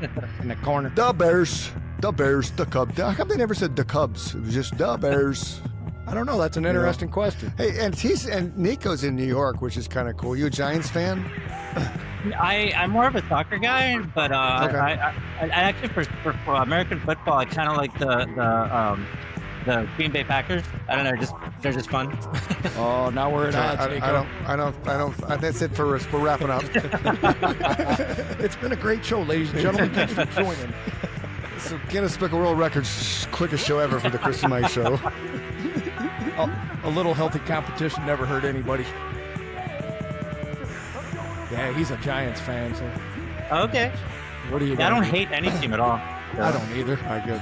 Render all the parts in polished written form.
in the corner. The Bears, the Cubs. How come they never said the Cubs? It was just the Bears. I don't know. That's an interesting question. Hey, and Nico's in New York, which is kind of cool. You a Giants fan? I'm more of a soccer guy, but Okay. I actually for American football, I kind of like the Green Bay Packers. I don't know, they're just fun. Oh, now we're at odds, Nico. I don't. That's it for us. We're wrapping up. It's been a great show, ladies and gentlemen. Thanks for joining. So Guinness Book of World Records, quickest show ever for the Chris and Mike Show. A little healthy competition never hurt anybody. Yeah, he's a Giants fan, so Okay. what do you I got? don't hate any team at all. I don't either. All right, good.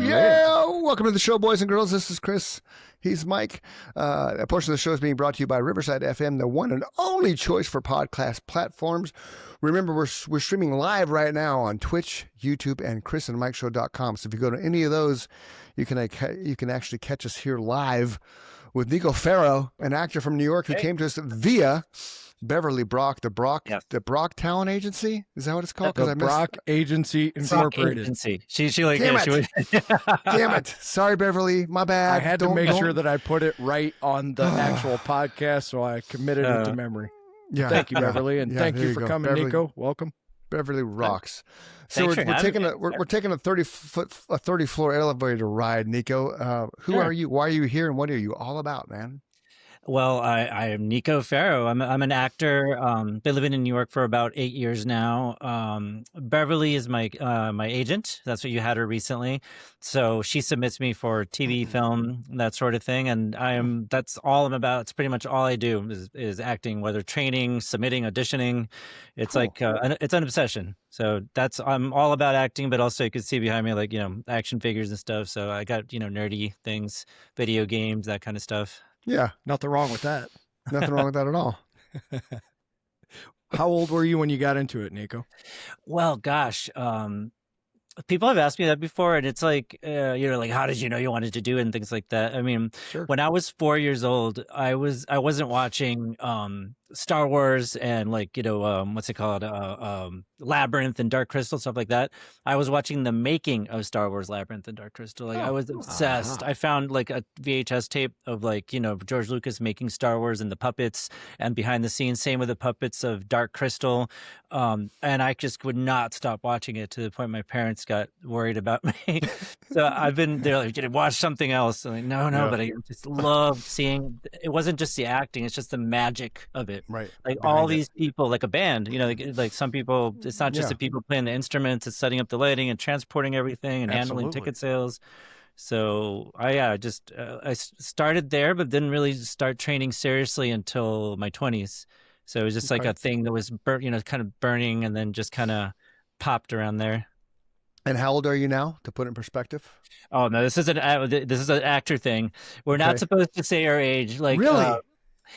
Yeah, welcome to the show, boys and girls. This is Chris. He's Mike. A portion of the show is being brought to you by Riverside FM, the one and only choice for podcast platforms. Remember, we're streaming live right now on Twitch, YouTube, and chrisandmikeshow.com. So if you go to any of those, you can actually catch us here live with Neko Ferro, an actor from New York who came to us via Beverly Brock, the Brock Talent Agency. Is that what it's called? The Brock Agency Incorporated. Agency. She like Damn she it. Damn it. Sorry, Beverly. My bad. I had to make sure that I put it right on the actual podcast, so I committed it to memory. Yeah. Thank you, Beverly, and thank you for coming, Beverly, Nico. Welcome. Beverly rocks. So Thanks for having me. we're taking a 30 floor elevator ride, Nico. Who are you? Why are you here? And what are you all about, man? Well, I am Neko Ferro. I'm an actor. Been living in New York for about 8 years now. Beverly is my agent. That's what you had her recently. So she submits me for TV, film, that sort of thing. And that's all I'm about. It's pretty much all I do is acting, whether training, submitting, auditioning. It's cool. It's an obsession. So I'm all about acting, but also you can see behind me, like, action figures and stuff. So I got, nerdy things, video games, that kind of stuff. Yeah. Nothing wrong with that. Nothing wrong with that at all. How old were you when you got into it, Neko? Well, gosh, people have asked me that before, and it's like, like, how did you know you wanted to do it and things like that. I mean, Sure. When I was 4 years old, I wasn't watching Star Wars and what's it called, Labyrinth and Dark Crystal, stuff like that. I was watching the making of Star Wars Labyrinth and Dark Crystal. Like, I was obsessed. I found like a VHS tape of George Lucas making Star Wars and the puppets and behind the scenes. Same with the puppets of Dark Crystal. And I just would not stop watching it to the point my parents got worried about me. So they're like, did you watch something else? I'm like, no, but I just love seeing. It wasn't just the acting; it's just the magic of it. Right. Like all these people, like a band. Like some people, it's not just the people playing the instruments; it's setting up the lighting and transporting everything and handling ticket sales. So I started there, but didn't really start training seriously until my 20s. So it was just like a thing that was kind of burning, and then just kind of popped around there. And how old are you now, to put it in perspective? Oh no, this is an actor thing. We're not supposed to say our age. Like, really?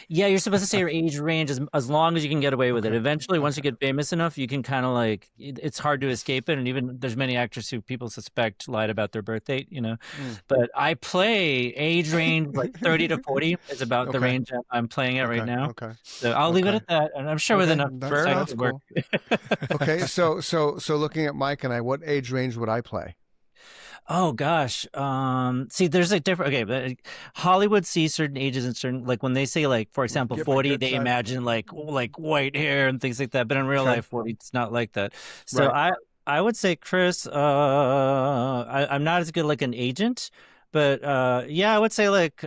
Yeah, you're supposed to say your age range as long as you can get away with it. Eventually, once you get famous enough, you can kind of it's hard to escape it. And even there's many actors who people suspect lied about their birth date, But I play age range like 30 to 40 is about the range I'm playing at right now. Okay. So I'll leave it at that. And I'm sure with enough time to work. Okay. So looking at Mike and I, what age range would I play? Oh gosh. See, there's a different, but Hollywood sees certain ages and certain, like when they say, like, for example, 40, they imagine like white hair and things like that. But in real life, 40, it's not like that. So I would say, Chris, I'm not as good like an agent, but I would say like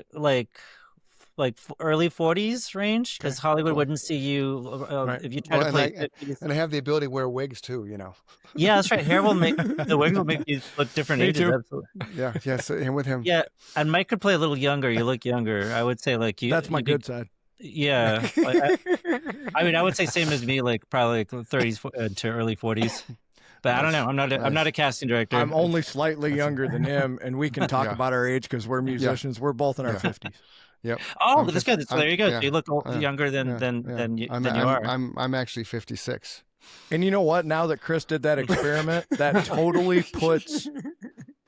early 40s range, because Hollywood wouldn't see you if you try to play 50s. And I have the ability to wear wigs too, Yeah, that's right. The wig will make you look different ages. Absolutely. Yeah. So, and with him. Yeah, and Mike could play a little younger. You look younger. I would say like you. That's my good side. Yeah. I would say same as me, like probably like 30s to early 40s. But I don't know. I'm not a casting director. I'm only slightly younger than him, and we can talk about our age because we're musicians. We're both in our 50s. Yep. Oh, that's good. So there you go. So you look younger than you are. I'm actually 56. And you know what? Now that Chris did that experiment, that totally puts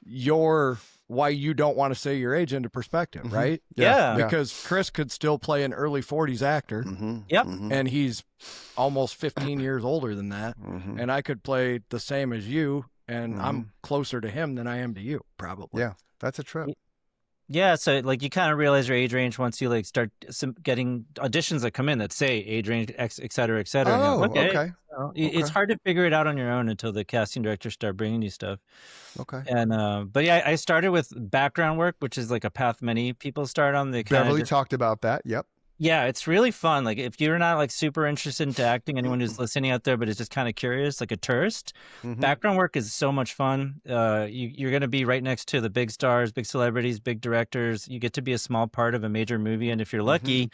your why you don't want to say your age into perspective, right? Yeah. Because Chris could still play an early 40s actor, Yep. and he's almost 15 years older than that, and I could play the same as you, and I'm closer to him than I am to you, probably. Yeah, that's a trip. Yeah, so like you kind of realize your age range once you like start getting auditions that come in that say age range, X, et cetera, et cetera. Oh, and you're like, okay. It's hard to figure it out on your own until the casting directors start bringing you stuff. Okay. And but yeah, I started with background work, which is like a path many people start on. They Beverly talked about that. Yep. Yeah, it's really fun. Like if you're not like super interested into acting, anyone who's listening out there, but is just kind of curious, like a tourist, background work is so much fun. You're going to be right next to the big stars, big celebrities, big directors. You get to be a small part of a major movie. And if you're lucky,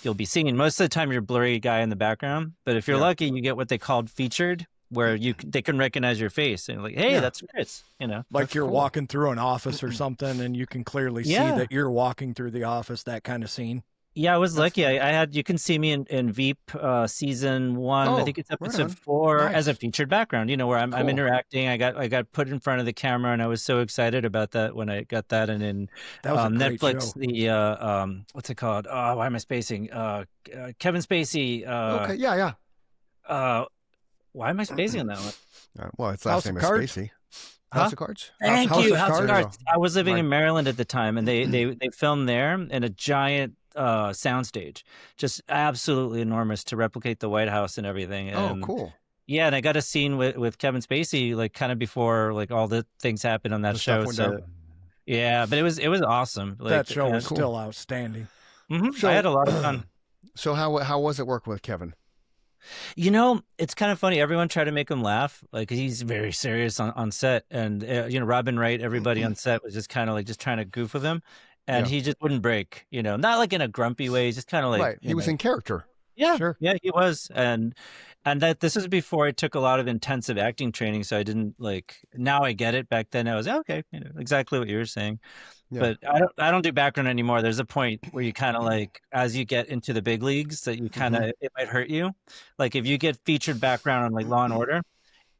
you'll be singing. Most of the time you're a blurry guy in the background. But if you're lucky, you get what they called featured, where they can recognize your face and like, hey, that's Chris, you know. Like That's you're cool. walking through an office or something, and you can clearly see that you're walking through the office, that kind of scene. Yeah, I was lucky. I had, you can see me in Veep season 1. I think it's episode 4 as a featured background. You know, where I'm interacting. I got put in front of the camera, and I was so excited about that when I got that. And in that was a great Netflix, show. The what's it called? Oh, why am I spacing? Kevin Spacey. Okay, yeah. Why am I spacing on that one? Well, its last name is Spacey. House of Cards. Thank you, House of Cards. Cards. I was living in Maryland at the time, and they filmed there in a giant soundstage, just absolutely enormous to replicate the White House and everything. And, cool. Yeah, and I got a scene with Kevin Spacey, like kind of before like all the things happened on that show. So yeah, but it was awesome. Like, that show was still outstanding. So, I had a lot of fun. So how was it working with Kevin? You know, it's kind of funny. Everyone tried to make him laugh, like he's very serious on set, and you know, Robin Wright, everybody on set was just kind of like just trying to goof with him, and he just wouldn't break. You know, not like in a grumpy way, just kind of like He was in character. Yeah, Sure. Yeah, he was, and that this was before I took a lot of intensive acting training, so I didn't like. Now I get it. Back then I was okay, you know, exactly what you were saying. Yeah. But I don't do background anymore. There's a point where you kind of like, as you get into the big leagues, that you kind of it might hurt you. Like if you get featured background on like Law and Order,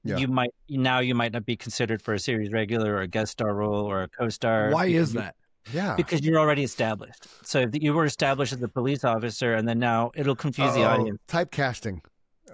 you might not be considered for a series regular or a guest star role or a co-star. Why is that? Yeah. Because you're already established. So if you were established as a police officer, and then now it'll confuse the audience. Typecasting.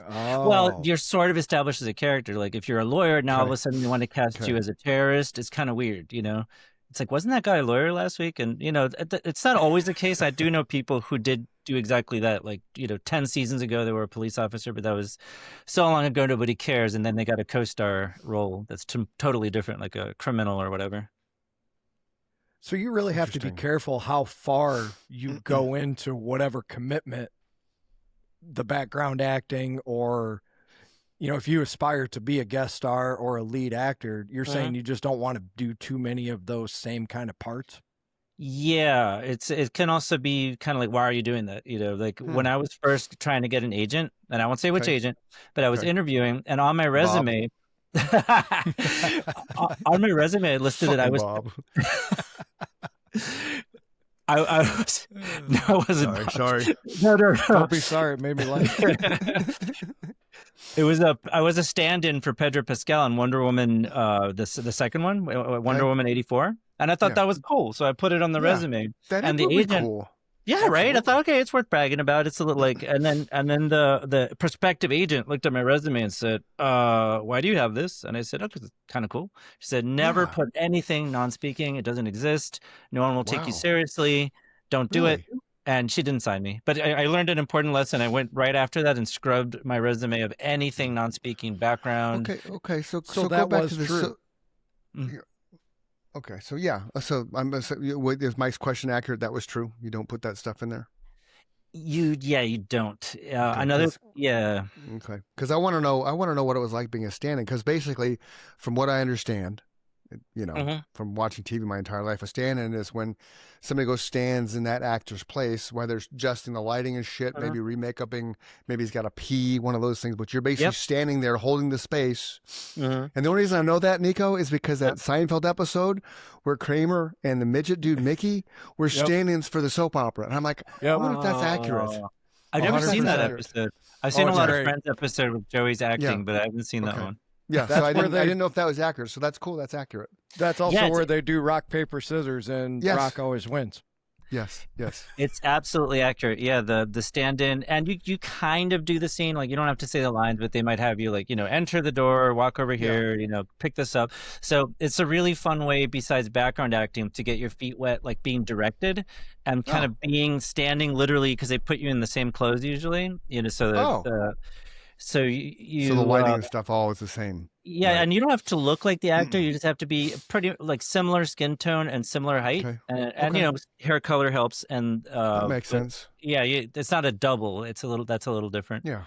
Oh. Well, you're sort of established as a character. Like if you're a lawyer, now all of a sudden they want to cast you as a terrorist. It's kind of weird, you know? It's like, wasn't that guy a lawyer last week? And, you know, it's not always the case. I do know people who did do exactly that. Like, you know, 10 seasons ago, they were a police officer, but that was so long ago, nobody cares. And then they got a co-star role that's totally different, like a criminal or whatever. So you really have to be careful how far you go into whatever commitment, the background acting, or, you know, if you aspire to be a guest star or a lead actor, you're saying you just don't want to do too many of those same kind of parts? Yeah, it can also be kind of like, why are you doing that? You know, like when I was first trying to get an agent, and I won't say which agent, but I was interviewing, and on my resume, on my resume, I listed that I was. I was. No, I wasn't. Sorry. No. Don't be sorry. It made me laugh. It was I was a stand-in for Pedro Pascal in Wonder Woman, the second one, Wonder Woman 84, and I thought that was cool, so I put it on the resume. And the agent, cool. Yeah, right. I thought, okay, it's worth bragging about. It's a little like, and then the prospective agent looked at my resume and said, "Why do you have this?" And I said, "Oh, 'cause it's kind of cool." She said, "Never put anything non-speaking. It doesn't exist. No one will take you seriously. Don't do it." And she didn't sign me. But I learned an important lesson. I went right after that and scrubbed my resume of anything non-speaking background. Okay. So that go back was to this. true. Okay, so yeah, is Mike's question accurate? That was true. You don't put that stuff in there. You don't. Okay, because I want to know what it was like being a stand-in. Because basically, from what I understand, you know, from watching TV my entire life, a stand-in is when somebody stands in that actor's place, whether it's adjusting the lighting and shit, maybe remake-upping, maybe he's got to pee, one of those things. But you're basically standing there holding the space. And the only reason I know that, Nico, is because that Seinfeld episode where Kramer and the midget dude Mickey were stand-ins for the soap opera, and I'm like, I wonder if that's accurate. I've never seen that 100% episode. I've seen a lot of Friends episode with Joey's acting, but I haven't seen that one. Yeah, so I didn't know if that was accurate. So that's cool. That's accurate. That's also where they do rock, paper, scissors, and rock always wins. Yes. It's absolutely accurate. Yeah, the stand-in, and you kind of do the scene. Like, you don't have to say the lines, but they might have you, like, enter the door, walk over here, pick this up. So it's a really fun way, besides background acting, to get your feet wet, like being directed and kind of standing literally, because they put you in the same clothes usually, so that so the lighting and stuff all is the same. Yeah, right. And you don't have to look like the actor. You just have to be pretty like similar skin tone and similar height, and hair color helps. And that makes sense. Yeah, it's not a double. That's a little different. Yeah,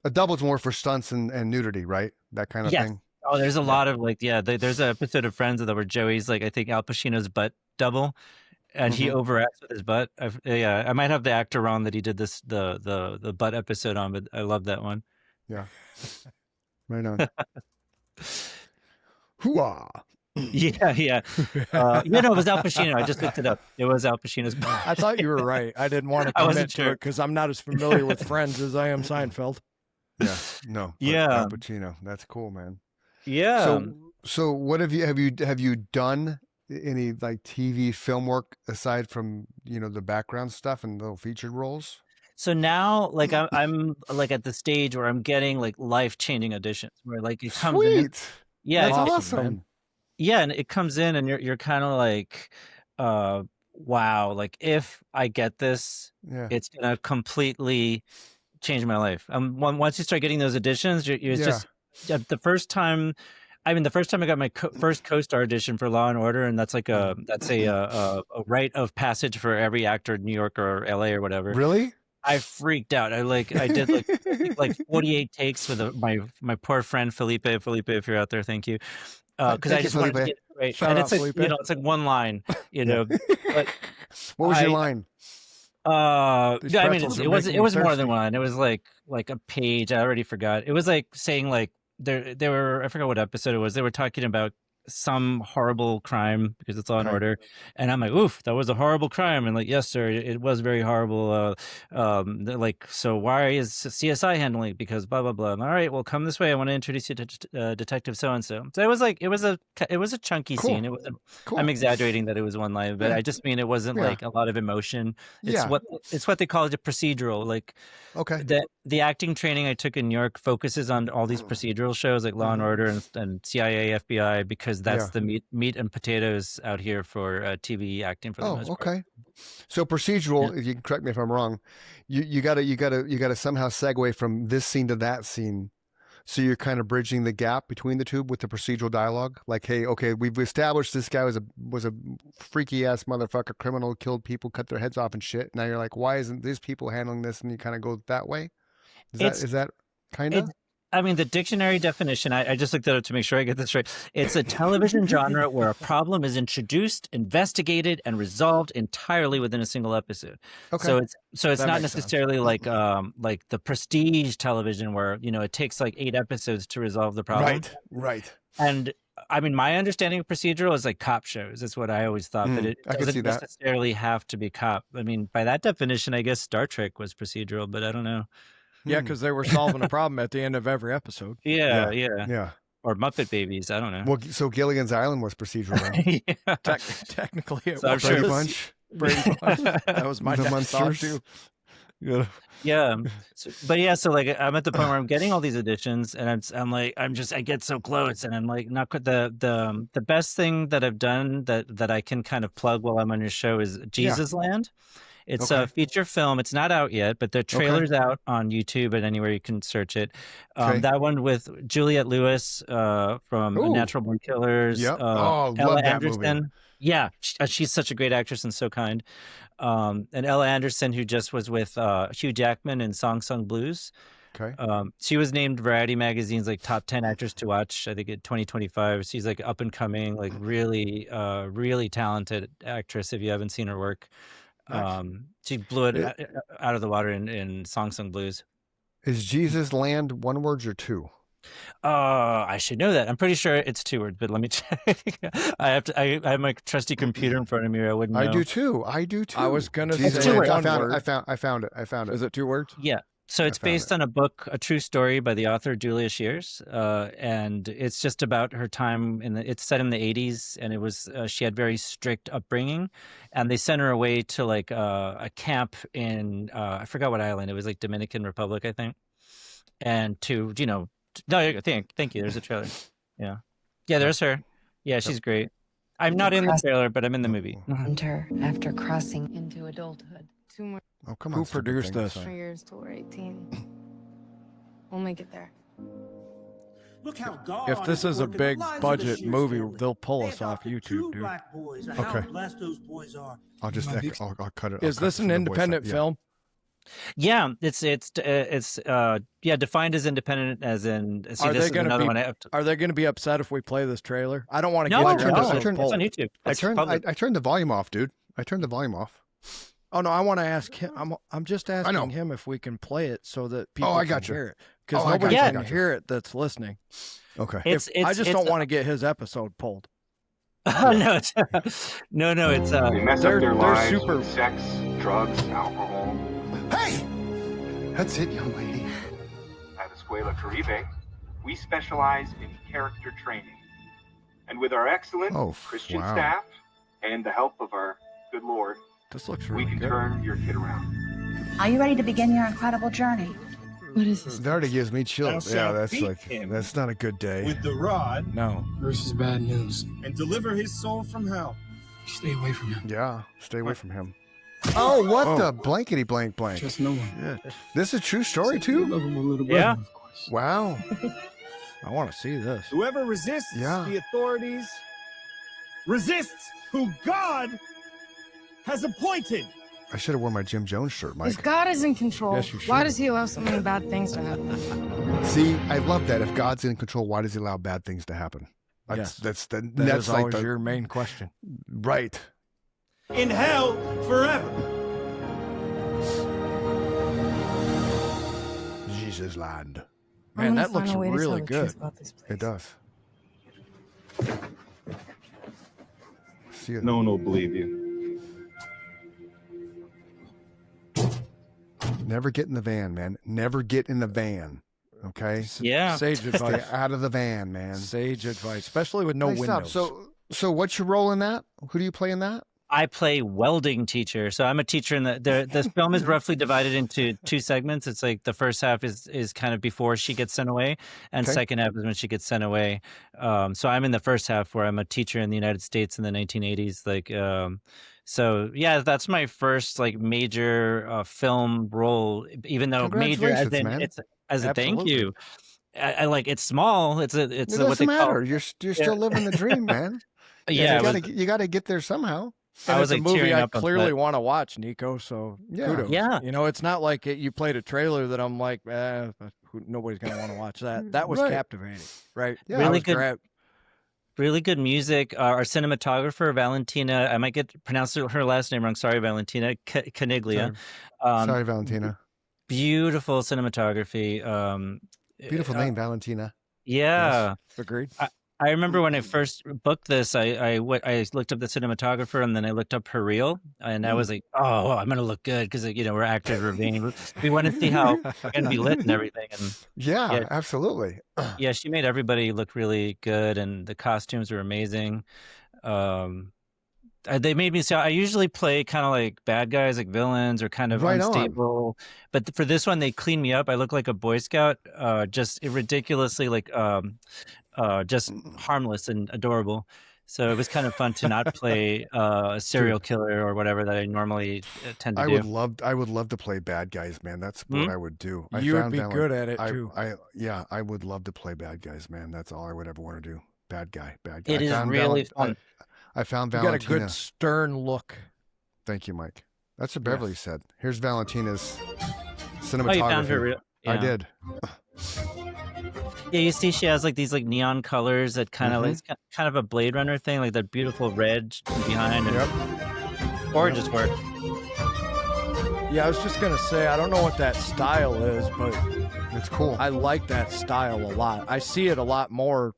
a double's more for stunts and nudity, right? That kind of thing. Oh, there's a lot of there's an episode of Friends where Joey's like, I think Al Pacino's butt double, and he overacts with his butt. I might have the actor wrong that he did the butt episode on, but I love that one. Yeah, right on. Hooah! Yeah. It was Al Pacino. I just looked it up. It was Al Pacino's. I thought you were right. I didn't want to commit to it because I'm not as familiar with Friends as I am Seinfeld. Yeah, no. Al Pacino. That's cool, man. Yeah. So what have you done any like TV film work aside from the background stuff and little featured roles? So now, like, I'm like at the stage where I'm getting like life-changing auditions where like it comes in. Yeah, that's awesome. Yeah, and it comes in, and you're kind of like, wow, like if I get this, it's gonna completely change my life. Once you start getting those auditions, you're just the first time. I mean, the first time I got my first co-star audition for Law and Order, and that's a rite of passage for every actor in New York or LA or whatever. Really? I freaked out. I did like 48 takes with my poor friend Felipe. Felipe, if you're out there, thank you. Because I just wanted to get it right. Shout and out, it's like Felipe. it's like one line, But what was your line? I mean, it was more than one. It was like a page. I already forgot. It was like saying like they were, I forgot what episode it was. They were talking about some horrible crime because it's Law and Order, and I'm like, oof, that was a horrible crime. And like, yes sir, it was very horrible. Like, so why is CSI handling it? Because blah blah blah. All right, well, come this way, I want to introduce you to Detective so and so. So it was like it was a chunky scene. It wasn't cool. I'm exaggerating that it was one line, but I just mean it wasn't like a lot of emotion. It's what they call it, a procedural. Like, the acting training I took in New York focuses on all these procedural shows like Law and Order and CIA, FBI, because that's the meat and potatoes out here for TV acting for the most part. So procedural, if you can correct me if I'm wrong, you gotta somehow segue from this scene to that scene. So you're kind of bridging the gap between the two with the procedural dialogue. Like, hey, okay, we've established this guy was a freaky ass motherfucker, criminal, killed people, cut their heads off and shit. Now you're like, why isn't these people handling this? And you kind of go that way. Is that kind of? I mean, the dictionary definition, I just looked at it to make sure I get this right. It's a television genre where a problem is introduced, investigated, and resolved entirely within a single episode. Okay. So it's not necessarily like the prestige television where, it takes like 8 episodes to resolve the problem. Right. And I mean, my understanding of procedural is like cop shows. That's what I always thought, but it doesn't necessarily have to be cop. I mean, by that definition, I guess Star Trek was procedural, but I don't know. Yeah, because they were solving a problem at the end of every episode. Yeah. Or Muppet Babies. I don't know. Well, so Gilligan's Island was procedural. Then. Technically, it was. Brady Bunch. That was my dad's thought too. Yeah. So like I'm at the point where I'm getting all these auditions, and I'm like, I get so close, and I'm like, not the best thing that I've done that I can kind of plug while I'm on your show is Jesus Land. It's a feature film. It's not out yet, but the trailer's out on YouTube and anywhere you can search it. That one with Juliette Lewis from Natural Born Killers. Yep. Ella Anderson. Movie. Yeah, she's such a great actress and so kind. And Ella Anderson, who just was with Hugh Jackman in Song Sung Blues. Okay. She was named Variety Magazine's like top 10 actors to watch, I think, in 2025. She's like up and coming, like really, really talented actress if you haven't seen her work. She blew it out of the water in Song Sung Blues. Is Jesus Land one word or 2? I should know that. I'm pretty sure it's 2 words, but let me check. I have my trusty computer in front of me. I wouldn't know. I do too. I was gonna say it's 2 words. I found it. Is it 2 words? Yeah. So it's found based on a book, a true story by the author Julia Shears, and it's just about her time it's set in the 80s, and it was she had very strict upbringing, and they sent her away to like a camp in I forgot what island. It was like Dominican Republic, I think, and to no, thank you. There's a trailer. Yeah, there's her. Yeah, she's great. I'm not in the trailer, but I'm in the movie. Enter after crossing into adulthood. 2 more Oh, come on. Who produced this? years till we're 18. We'll make it there. Look how God If this is a working big the lives of budget the Shears movie, family. they'll pull They us off adopted YouTube, 2 dude. black boys, and Okay. how blessed those boys are. I'll just I'll cut it. Is this an independent film? Yeah, it's defined as independent, as in. See, Are this they is going another to one. be? Are they going to be upset if we play this trailer? I don't want to No, get your no, episode it's on pulled. YouTube. I It's public. turned the volume off, dude. I turned the volume off. Oh no, I want to ask him. I'm just asking him if we can play it so that people I got can you. hear it, because I got nobody you, I can got you. hear it that's listening. Okay. I just don't want to get his episode pulled. No, it's no, it's They mess They're- up their they're lives super- with sex, drugs, alcohol. Hey! That's it, young lady. At Escuela Caribe, we specialize in character training. And with our excellent Christian staff and the help of our good Lord, This looks we really can good. turn your kid around. Are you ready to begin your incredible journey? What is this? That already gives me chills. Thou Yeah, shalt that's beat like him that's not a good day. With the rod No. Versus bad news. and deliver his soul from hell. Stay away from him. Yeah, stay away from him. Oh, what Oh. the blankety blank blank? Trust no one. Yeah. This is a true story You too. love him a little bit, Yeah. of course. Wow. I want to see this. Whoever resists Yeah. the authorities resists who God has appointed. I should have worn my Jim Jones shirt, Mike. If God is in control, Yes, you should. why does he allow so many bad things to happen? See, I love that. If God's in control, why does he allow bad things to happen? Yes. That's That is like always the your main question. right. In hell forever. Jesus land. Man, that looks really good. It does. See it. No one will believe you. Never get in the van, man. Never get in the van. Okay. Yeah. Sage Stay advice. out of the van, man. Sage advice, especially with no Hey, stop. windows. So what's your role in that? Who do you play in that? I play welding teacher. So I'm a teacher in this film is roughly divided into 2 segments. It's like the first half is kind of before she gets sent away, and Okay. second half is when she gets sent away. So I'm in the first half where I'm a teacher in the United States in the 1980s. So yeah, that's my first like major film role, even though major as Congratulations, in man. it's as a thank Absolutely. you. I like it's small. It's It what doesn't they matter. call. You're still living the dream, man. Yeah, you gotta get there somehow. And I was it's a like movie tearing I up on clearly set. want to watch, Nico. So Yeah. kudos. Yeah. You know, it's not like you played a trailer that I'm like, nobody's gonna want to watch that. That was Right. captivating, right? Yeah. I Really was good. grabbed. Really good music. Our cinematographer, Valentina, I might get pronounced her last name wrong. Sorry, Valentina Caniglia. Sorry, Valentina. Beautiful cinematography. Beautiful name, Valentina. Yeah. Agreed. I remember when I first booked this, I looked up the cinematographer and then I looked up her reel, and I was like, oh, I'm going to look good because, we're actors, we're being, we want to see how we're going to be lit and everything. And Yeah, absolutely. yeah, she made everybody look really good, and the costumes were amazing. They made me I usually play kind of like bad guys, like villains, or kind of Right on. unstable. But for this one, they cleaned me up. I look like a Boy Scout, just ridiculously just harmless and adorable. So it was kind of fun to not play a serial killer or whatever that I normally tend to I do. would love to play bad guys, man. That's what I would do. You would be good at it too. I would love to play bad guys, man. That's all I would ever want to do. Bad guy. It is really fun. I found You got a Valentina. good stern look. Thank you, Mike. That's what Beverly said. Here's Valentina's cinematography. Oh, you found her real? I Yeah. did. Yeah, you see, she has like these like neon colors that kind of Mhm. like it's kind of a Blade Runner thing, like that beautiful red behind. And gorgeous work. Yeah, I was just gonna say I don't know what that style is, but It's cool. I like that style a lot. I see it a lot more,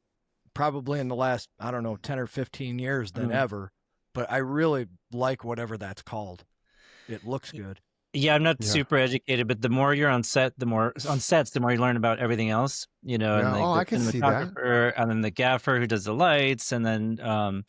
probably in the last 10 or 15 years than ever. But I really like whatever that's called. It looks good. Yeah, I'm not super educated, but the more you're on sets, the more you learn about everything else, and like I the can see that. cinematographer, and then the gaffer who does the lights, and then the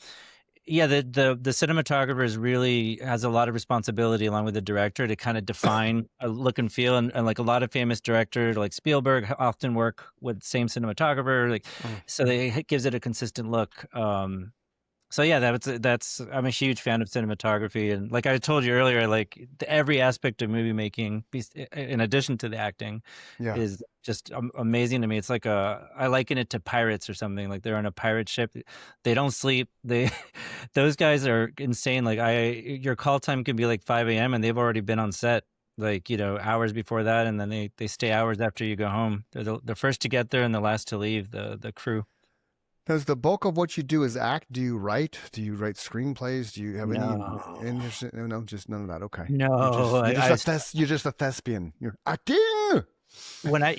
cinematographer really has a lot of responsibility along with the director to kind of define a look and feel, and like a lot of famous directors like Spielberg often work with the same cinematographer, like so it gives it a consistent look. So yeah, that's I'm a huge fan of cinematography, and like I told you earlier, like every aspect of movie making, in addition to the acting, is just amazing to me. It's like I liken it to pirates or something. Like they're on a pirate ship, they don't sleep. Those guys are insane. Like your call time could be like 5 a.m. and they've already been on set, like hours before that, and then they stay hours after you go home. They're the first to get there and the last to leave. The crew. Does the bulk of what you do is act? Do you write? Do you write screenplays? Do you have any interest? No, just none of that. Okay. No, You're just a thespian. You're acting. When I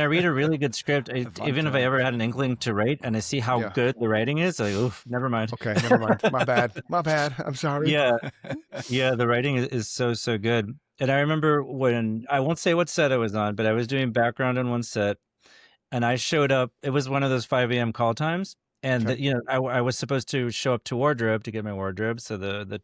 read a really good script, even if I ever had an inkling to write, and I see how good the writing is, like, oof, never mind. Okay, never mind. My bad. I'm sorry. Yeah, the writing is so good. And I remember when, I won't say what set I was on, but I was doing background on one set. And I showed up. It was one of those 5 a.m. call times, and I was supposed to show up to wardrobe to get my wardrobe. So the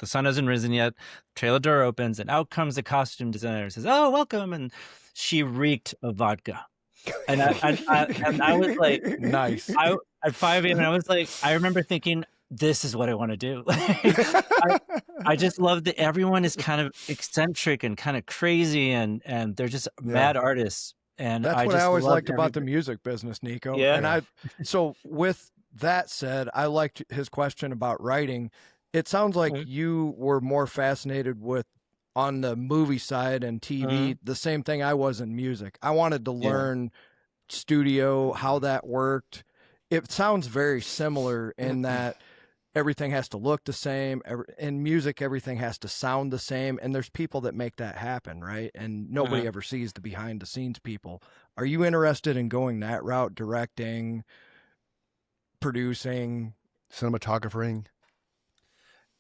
sun hasn't risen yet. Trailer door opens, and out comes the costume designer. Says, "Oh, welcome!" And she reeked of vodka, and I was like, "Nice." At 5 a.m. I was like, I remember thinking, this is what I want to do. I just love that everyone is kind of eccentric and kind of crazy, and they're just mad artists. And that's what I always liked about the music business, Neko. Yeah. And so with that said, I liked his question about writing. It sounds like you were more fascinated with on the movie side and TV, the same thing I was in music. I wanted to learn studio, how that worked. It sounds very similar in that everything has to look the same. In music, everything has to sound the same. And there's people that make that happen, right? And nobody ever sees the behind the scenes people. Are you interested in going that route, directing, producing, cinematographing?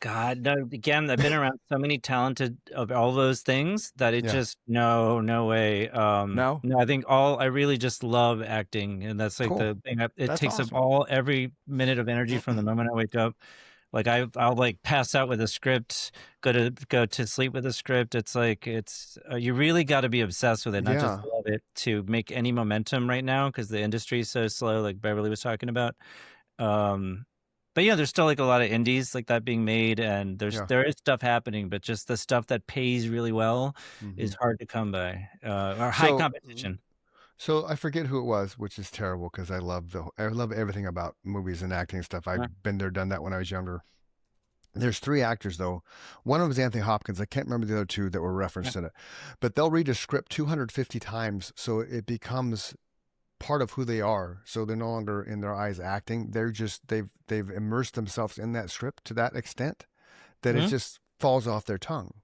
God, no, again, I've been around so many talented of all those things that it just, no way. No, I think I really just love acting. And that's like the thing. It takes up every minute of energy from the moment I wake up. Like I'll like pass out with a script, go to sleep with a script. It's like, you really got to be obsessed with it, not just love it to make any momentum right now. 'Cause the industry is so slow, like Beverly was talking about. But yeah, there's still like a lot of indies like that being made, and there is stuff happening, but just the stuff that pays really well is hard to come by, or high competition. So I forget who it was, which is terrible because I love everything about movies and acting stuff. I've been there, done that when I was younger. There's 3 actors though. One of them is Anthony Hopkins. I can't remember the other 2 that were referenced in it, but they'll read a script 250 times, so it becomes part of who they are. So they're no longer in their eyes acting. They're just they've immersed themselves in that script to that extent that it just falls off their tongue.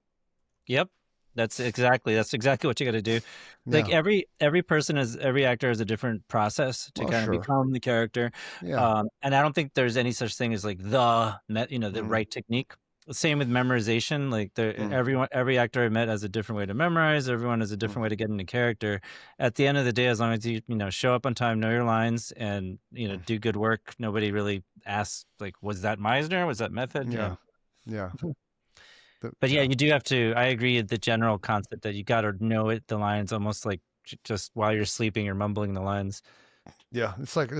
Yep. That's exactly what you got to do. Like every actor has a different process to kind of become the character. Yeah. And I don't think there's any such thing as like the right technique. Same with memorization. Like every actor I met has a different way to memorize. Everyone has a different way to get into character. At the end of the day, as long as you show up on time, know your lines, and do good work, nobody really asks like, was that Meisner? Was that method? Yeah. But yeah, you do have to. I agree with the general concept that you got to know the lines almost like just while you're sleeping, you're mumbling the lines. Yeah, it's like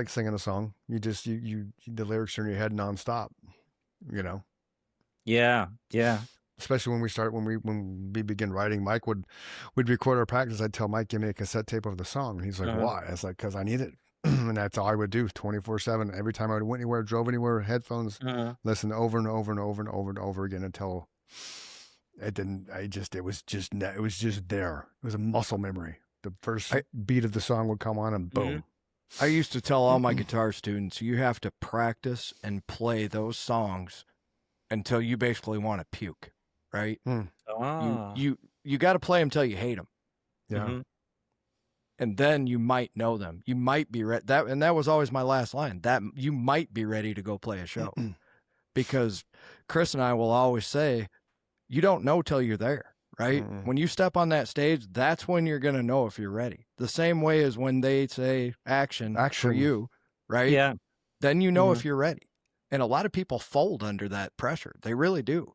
singing a song. You just the lyrics are in your head nonstop. Yeah. Especially when we begin writing, we'd record our practice. I'd tell Mike, give me a cassette tape of the song. And he's like, why? I was like, because I need it. And that's all I would do 24/7. Every time I went anywhere, drove anywhere, headphones, listen over and over and over and over and over again until it was just there. It was a muscle memory. The first beat of the song would come on and boom. I used to tell all my guitar students, you have to practice and play those songs until you basically want to puke, right? You got to play them till you hate them. Yeah. And then you might know them. You might be ready. That was always my last line. That you might be ready to go play a show, because Chris and I will always say, you don't know till you're there, right? When you step on that stage, that's when you're going to know if you're ready. The same way as when they say action for you, right? Yeah. Then you know if you're ready. And a lot of people fold under that pressure. They really do.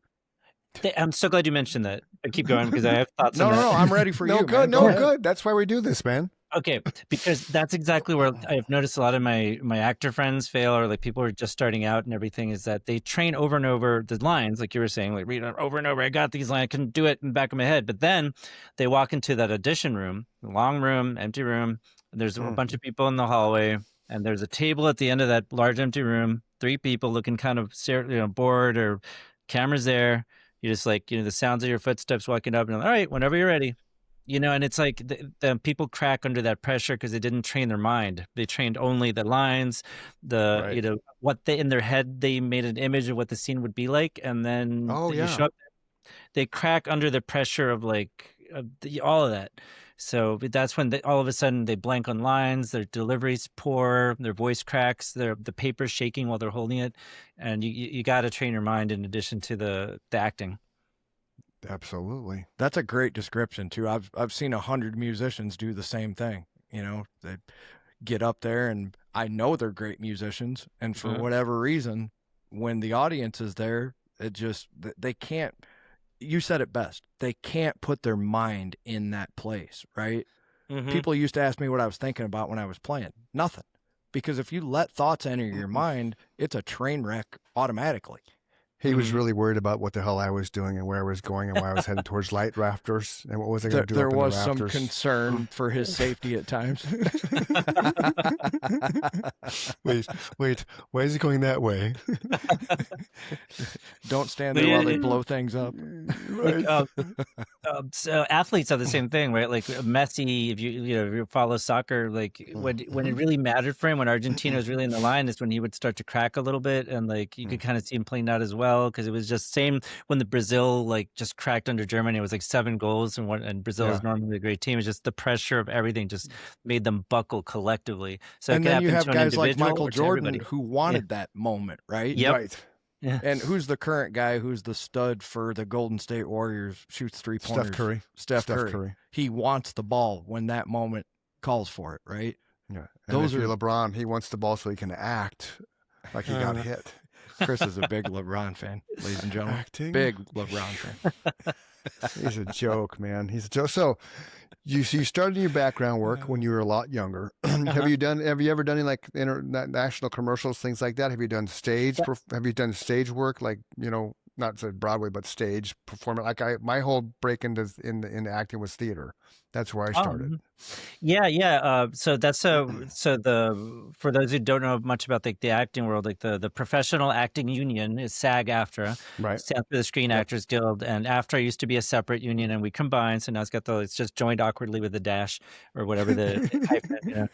I'm so glad you mentioned that. Keep going because I have thoughts on that. No, I'm ready for you. Good, man. good. That's why we do this, man. Okay, because that's exactly where I've noticed a lot of my actor friends fail, or like people who are just starting out and everything, is that they train over and over the lines, like you were saying, like read it over and over. I got these lines, I couldn't do it in the back of my head. But then they walk into that audition room, long room, empty room. And there's a bunch of people in the hallway, and there's a table at the end of that large empty room. 3 people looking kind of bored, or cameras there. You just like the sounds of your footsteps walking up, and all right, whenever you're ready. And it's like the people crack under that pressure because they didn't train their mind. They trained only the lines, what they in their head, they made an image of what the scene would be like. And then you show up, they crack under the pressure of all of that. So that's when all of a sudden they blank on lines, their delivery's poor, their voice cracks, the paper's shaking while they're holding it. And you got to train your mind in addition to the acting. Absolutely. That's a great description too. I've seen 100 musicians do the same thing. They get up there, and I know they're great musicians, and for whatever reason, when the audience is there, they can't. You said it best. They can't put their mind in that place, right? People used to ask me what I was thinking about when I was playing. Nothing. Because if you let thoughts enter your mind, it's a train wreck automatically. He was really worried about what the hell I was doing and where I was going and why I was heading towards light rafters and what was I going to do. There was some concern for his safety at times. Wait, why is he going that way? Don't stand there while they blow things up. So athletes are the same thing, right? Like Messi, if you follow soccer, like when it really mattered for him, when Argentina was really in the line, is when he would start to crack a little bit, and like you could kind of see him playing out as well. Because it was just same when the Brazil just cracked under Germany. It was like 7 goals, and Brazil is normally a great team. It's just the pressure of everything just made them buckle collectively. So and then you have guys like Michael Jordan who wanted that moment, right? Yep. Right. Yeah. And who's the current guy who's the stud for the Golden State Warriors, shoots 3-pointers? Steph Curry. He wants the ball when that moment calls for it, right? Yeah. And if you're LeBron, he wants the ball so he can act like he got hit. Chris is a big LeBron fan, ladies and gentlemen. Acting? Big LeBron fan. He's a joke, man. He's a joke. So you started your background work when you were a lot younger. Have you ever done any like international commercials, things like that? Have you done stage? Have you done stage work, like, not so Broadway, but stage performance? Like my whole break into acting was theater. That's where I started. So that's for those who don't know much about the acting world, like the Professional Acting Union is SAG-AFTRA, right? Stands for the Screen Actors Guild, and AFTRA used to be a separate union, and we combined. So now it's just joined awkwardly with the dash or whatever the hyphen.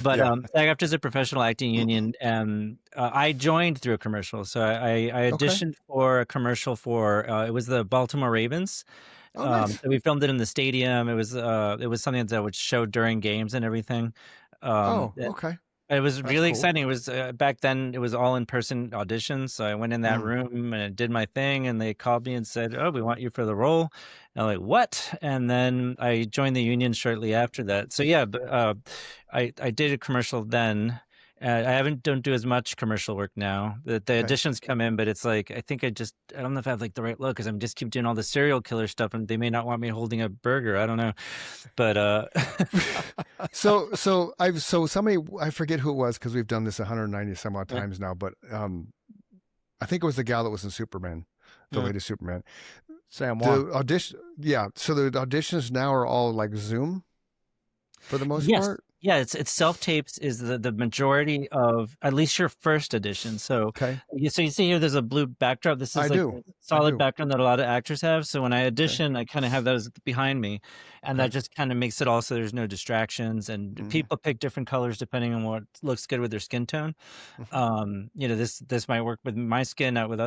But SAG-AFTRA is a professional acting union, and I joined through a commercial. So I auditioned for a commercial for it was the Baltimore Ravens. Nice. So we filmed it in the stadium. It was something that would show during games and everything. Okay. It was That's really cool. exciting. It was back then. It was all in-person auditions. So I went in that room and did my thing, and they called me and said, "Oh, we want you for the role." And I'm like, "What?" And then I joined the union shortly after that. So yeah, I did a commercial then. I don't do as much commercial work now. The auditions come in, but it's like I don't know if I have the right look because I'm just keep doing all the serial killer stuff, and they may not want me holding a burger. I don't know, but So somebody, I forget who it was because we've done this 190 some odd times now, but I think it was the gal that was in Superman, the latest Superman. Sam Wong. The audition, so the auditions now are all like Zoom for the most part. Yeah, it's self-tapes is the majority of at least your first audition. So you see here there's a blue backdrop. This is a solid background that a lot of actors have. So when I audition, I kind of have those behind me, and that just kind of makes it all so there's no distractions, and people pick different colors depending on what looks good with their skin tone. This might work with my skin, not with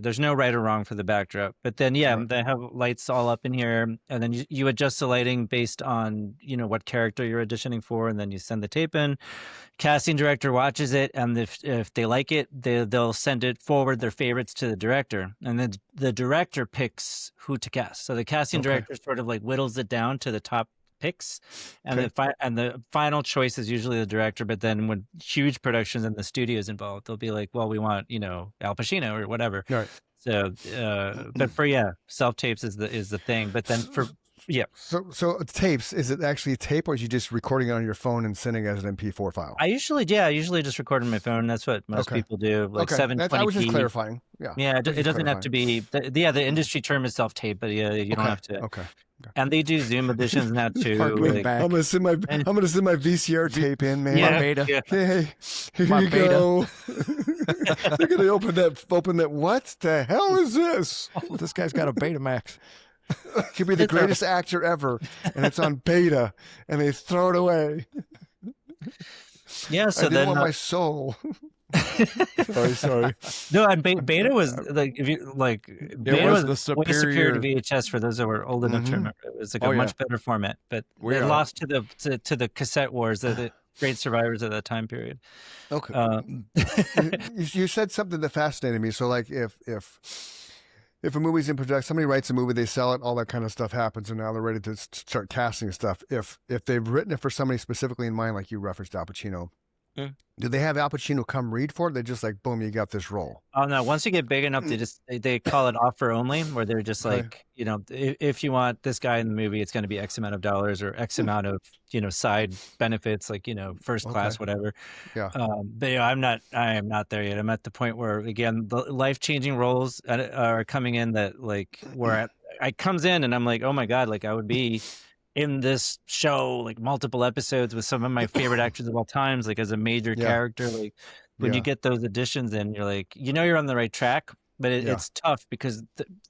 there's no right or wrong for the backdrop. But then they have lights all up in here, and then you adjust the lighting based on what character you're auditioning for. and then you send the tape in. Casting director watches it, and if they like it, they'll send it forward their favorites to the director, and then the director picks who to cast. So the casting director sort of like whittles it down to the top picks, and the final choice is usually the director. But then when huge productions and the studio is involved, they'll be like, well, we want Al Pacino or whatever. Right. So, but for self tapes is the thing. But then for So tapes, is it actually a tape, or is you just recording it on your phone and sending it as an MP4 file? I usually just record on my phone. That's what most people do. Like 720p. I was just clarifying. Yeah. It doesn't have to be. The industry term is self tape, but you don't have to. Okay. And they do Zoom editions now too. I'm gonna send my VCR tape in, man. Yeah, beta. Yeah. Hey, here you go. They're gonna open that. What the hell is this? This guy's got a Betamax. Could be the greatest actor ever, and it's on beta, and they throw it away. Yeah, so I didn't want my soul. Sorry. No, and beta was like beta was way superior to VHS for those that were old enough to remember. It was like a much better format, but it lost to the cassette wars, the great survivors of that time period. Okay, you said something that fascinated me. So, like, if a movie's in production, somebody writes a movie, they sell it, all that kind of stuff happens, and now they're ready to start casting stuff. If they've written it for somebody specifically in mind, like you referenced Al Pacino, do they have Al Pacino come read for it? They're just like, boom, you got this role. Oh no! Once you get big enough, they call it offer only, where they're just like, if you want this guy in the movie, it's going to be X amount of dollars or X amount of side benefits, like first class, whatever. Yeah. But I am not there yet. I'm at the point where, again, the life-changing roles are coming in that where I comes in and I'm like, oh my god, like I would be in this show, like multiple episodes with some of my favorite actors of all times, like as a major character. Like when you get those auditions in, you're like, you're on the right track, but it's tough because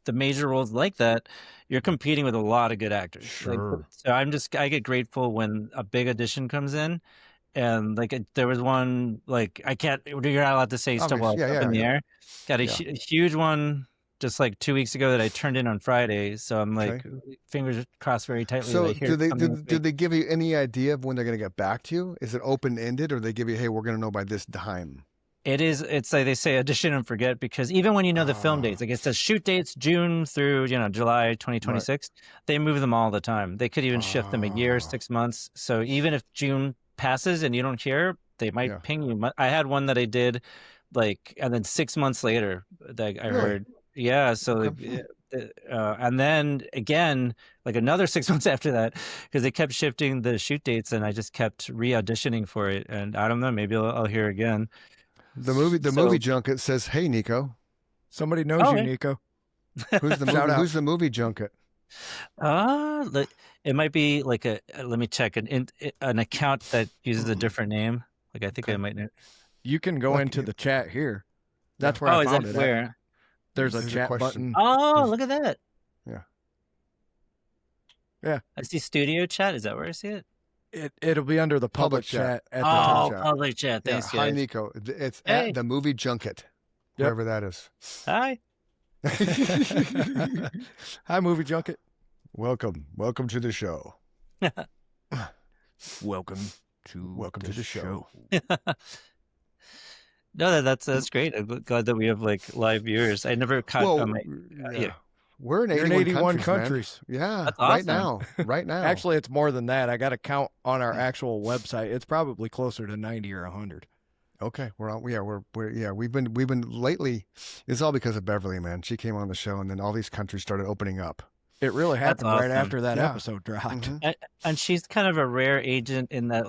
the major roles like that, you're competing with a lot of good actors. Sure. So I get grateful when a big audition comes in, and there was one, like you're not allowed to say stuff while it's up in the air. Got a huge one just like 2 weeks ago that I turned in on Friday. So I'm like, fingers crossed very tightly. So do they give you any idea of when they're going to get back to you? Is it open-ended, or they give you, hey, we're going to know by this time? It's like they say audition and forget, because even when the film dates, like it says shoot dates June through, July 2026, they move them all the time. They could even shift them a year, 6 months. So even if June passes and you don't hear, they might ping you. I had one that I did and then 6 months later, I heard. Yeah. So, and then again, like another 6 months after that, because they kept shifting the shoot dates, and I just kept re-auditioning for it. And I don't know, maybe I'll hear again. The movie junket says, "Hey, Nico." Somebody knows you, Nico. Who's the movie junket? It might be like let me check an account that uses a different name. Like I think I might know. You can go into the chat here. That's where I found it. Where? There's a chat button. Oh, look at that. Yeah. I see studio chat. Is that where I see it? It'll be under the public chat at the top. Public chat. Thanks, guys. Hi, Nico. It's at the movie junket, wherever that is. Hi. Hi, movie junket. Welcome to the show. Welcome to the show. No, that's great. I'm glad that we have live viewers. I never caught on my. We're in 81 countries. Yeah, that's awesome. Right now. Actually, it's more than that. I got to count on our actual website. It's probably closer to 90 or 100. Okay, we've been lately. It's all because of Beverly, man. She came on the show, and then all these countries started opening up. It really happened right after that episode dropped. And she's kind of a rare agent in that,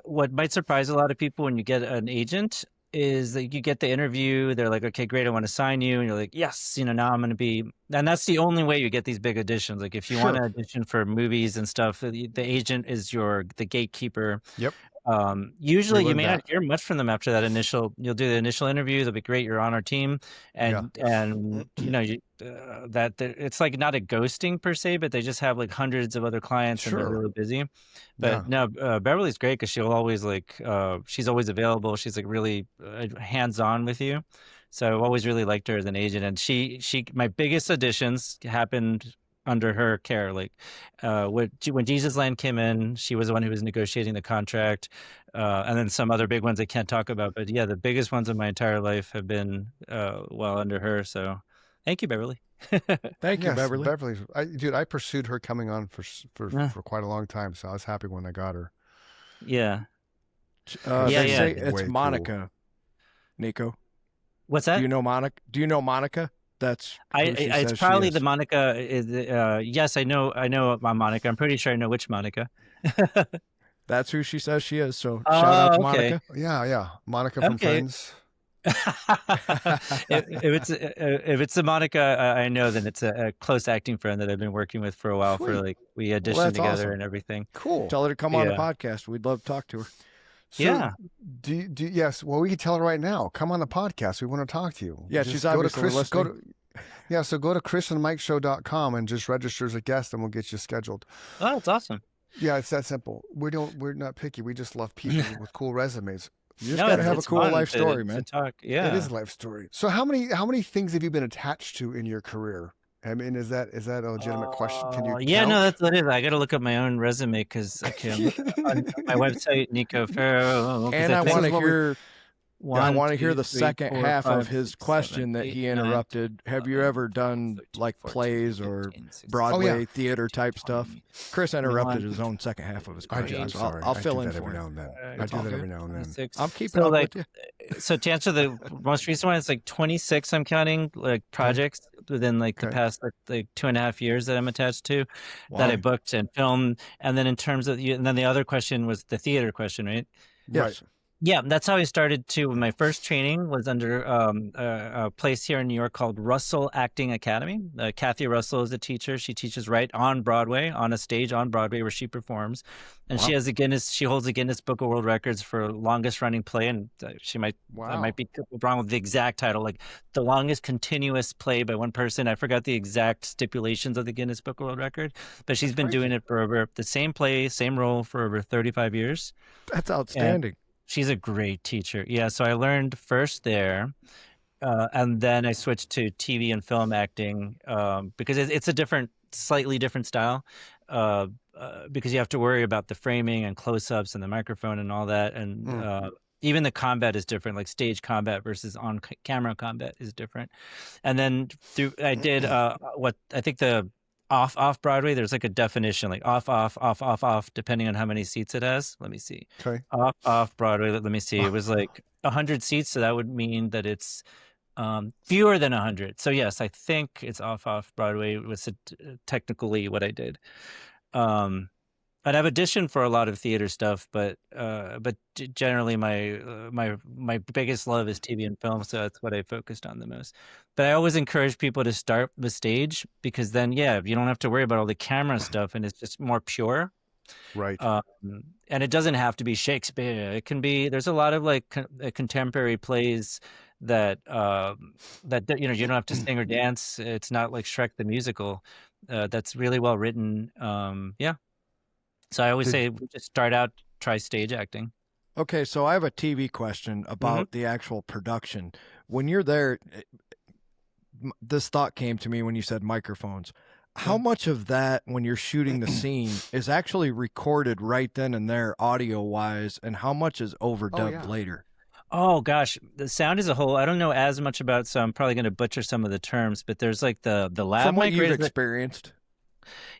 what might surprise a lot of people when you get an agent is that you get the interview, they're like, okay, great, I want to sign you. And you're like, yes, now I'm going to be, and that's the only way you get these big auditions. Like if you want to audition for movies and stuff, the agent is the gatekeeper. Yep. Usually you may not hear much from them after that you'll do the initial interview. They'll be great. You're on our team. And it's like not a ghosting per se, but they just have hundreds of other clients and they're really busy. But no, Beverly's great because she'll always she's always available. She's really hands-on with you. So I've always really liked her as an agent. And my biggest auditions happened under her care. Like when Jesus Land came in, she was the one who was negotiating the contract, and then some other big ones I can't talk about. But yeah, the biggest ones in my entire life have been well under her. So thank you, Beverly. Thank you, Beverly. Beverly's, I pursued her coming on for quite a long time, so I was happy when I got her. Yeah. It's Monica. Cool. Neko. What's that? Do you know Monica? That's it's probably the Monica. Yes, I know my Monica. I'm pretty sure I know which Monica. That's who she says she is. So shout out to Monica. Yeah, Monica from Friends. if it's a Monica I know, then it's a close acting friend that I've been working with for a while. Sweet. For like we auditioned together awesome. And everything. Cool. Tell her to come on the podcast. We'd love to talk to her. So, yeah. Yes. Well, we can tell her right now. Come on the podcast. We want to talk to you. Yeah, just she's obviously listening. So go to chrisandmikeshow.com and just register as a guest, and we'll get you scheduled. Oh, that's awesome. Yeah, it's that simple. We're not picky. We just love people with cool resumes. You just gotta have a cool life story, man. Yeah, it is a life story. So how many things have you been attached to in your career? I mean, is that a legitimate question? Can you? Yeah, count? no, that's what it is. I got to look up my own resume because I can on my website, Neko Ferro. And I want to hear. I want to hear the 3, second 4, half 5, of his 6, question 7, that 8, he interrupted. 9, Have you ever done 13, like 14, plays 15, or 16, Broadway theater type stuff? 20, Chris interrupted 21, his own second half of his question. I'm so sorry. I'll fill in that for every him. now and then. I do that every now and then. 26. I'm keeping so up like, with you. So to answer the most recent one, it's like 26. I'm counting like projects within like the past like 2.5 years that I'm attached to, that I booked and filmed. And then in terms of and then the other question was the theater question, right? Yes. Right. Yeah, that's how I started too. My first training was under a place here in New York called Russell Acting Academy. Kathy Russell is a teacher. She teaches right on Broadway, on a stage on Broadway where she performs, and she holds the Guinness Book of World Records for longest running play. And she might I might be wrong with the exact title, like the longest continuous play by one person. I forgot the exact stipulations of the Guinness Book of World Record, but she's been doing it for over the same play, same role for over 35 years. That's outstanding. She's a great teacher. Yeah, so I learned first there, and then I switched to TV and film acting because it's a slightly different style, because you have to worry about the framing and close-ups and the microphone and all that, and even the combat is different. Like stage combat versus on-camera combat is different. And then I did what I think the off Broadway, there's like a definition, like off, depending on how many seats it has. Let me see. Okay. Off Broadway. Let me see. It was like 100 seats, so that would mean that it's fewer than 100. So yes, I think it's off Broadway was technically what I did. And I've auditioned for a lot of theater stuff, but generally my biggest love is TV and film, so that's what I focused on the most. But I always encourage people to start with stage, because then you don't have to worry about all the camera stuff, and it's just more pure. Right. And it doesn't have to be Shakespeare. It can be. There's a lot of like contemporary plays that you don't have to sing or dance. It's not like Shrek the musical. That's really well written. So I always say just start out, try stage acting. Okay, so I have a TV question about the actual production. When you're there, this thought came to me when you said microphones. How much of that, when you're shooting the scene, is actually recorded right then and there, audio-wise, and how much is overdubbed later? Oh, gosh. The sound as a whole, I don't know as much about, so I'm probably going to butcher some of the terms, but there's like the lab From what mic. you've experienced.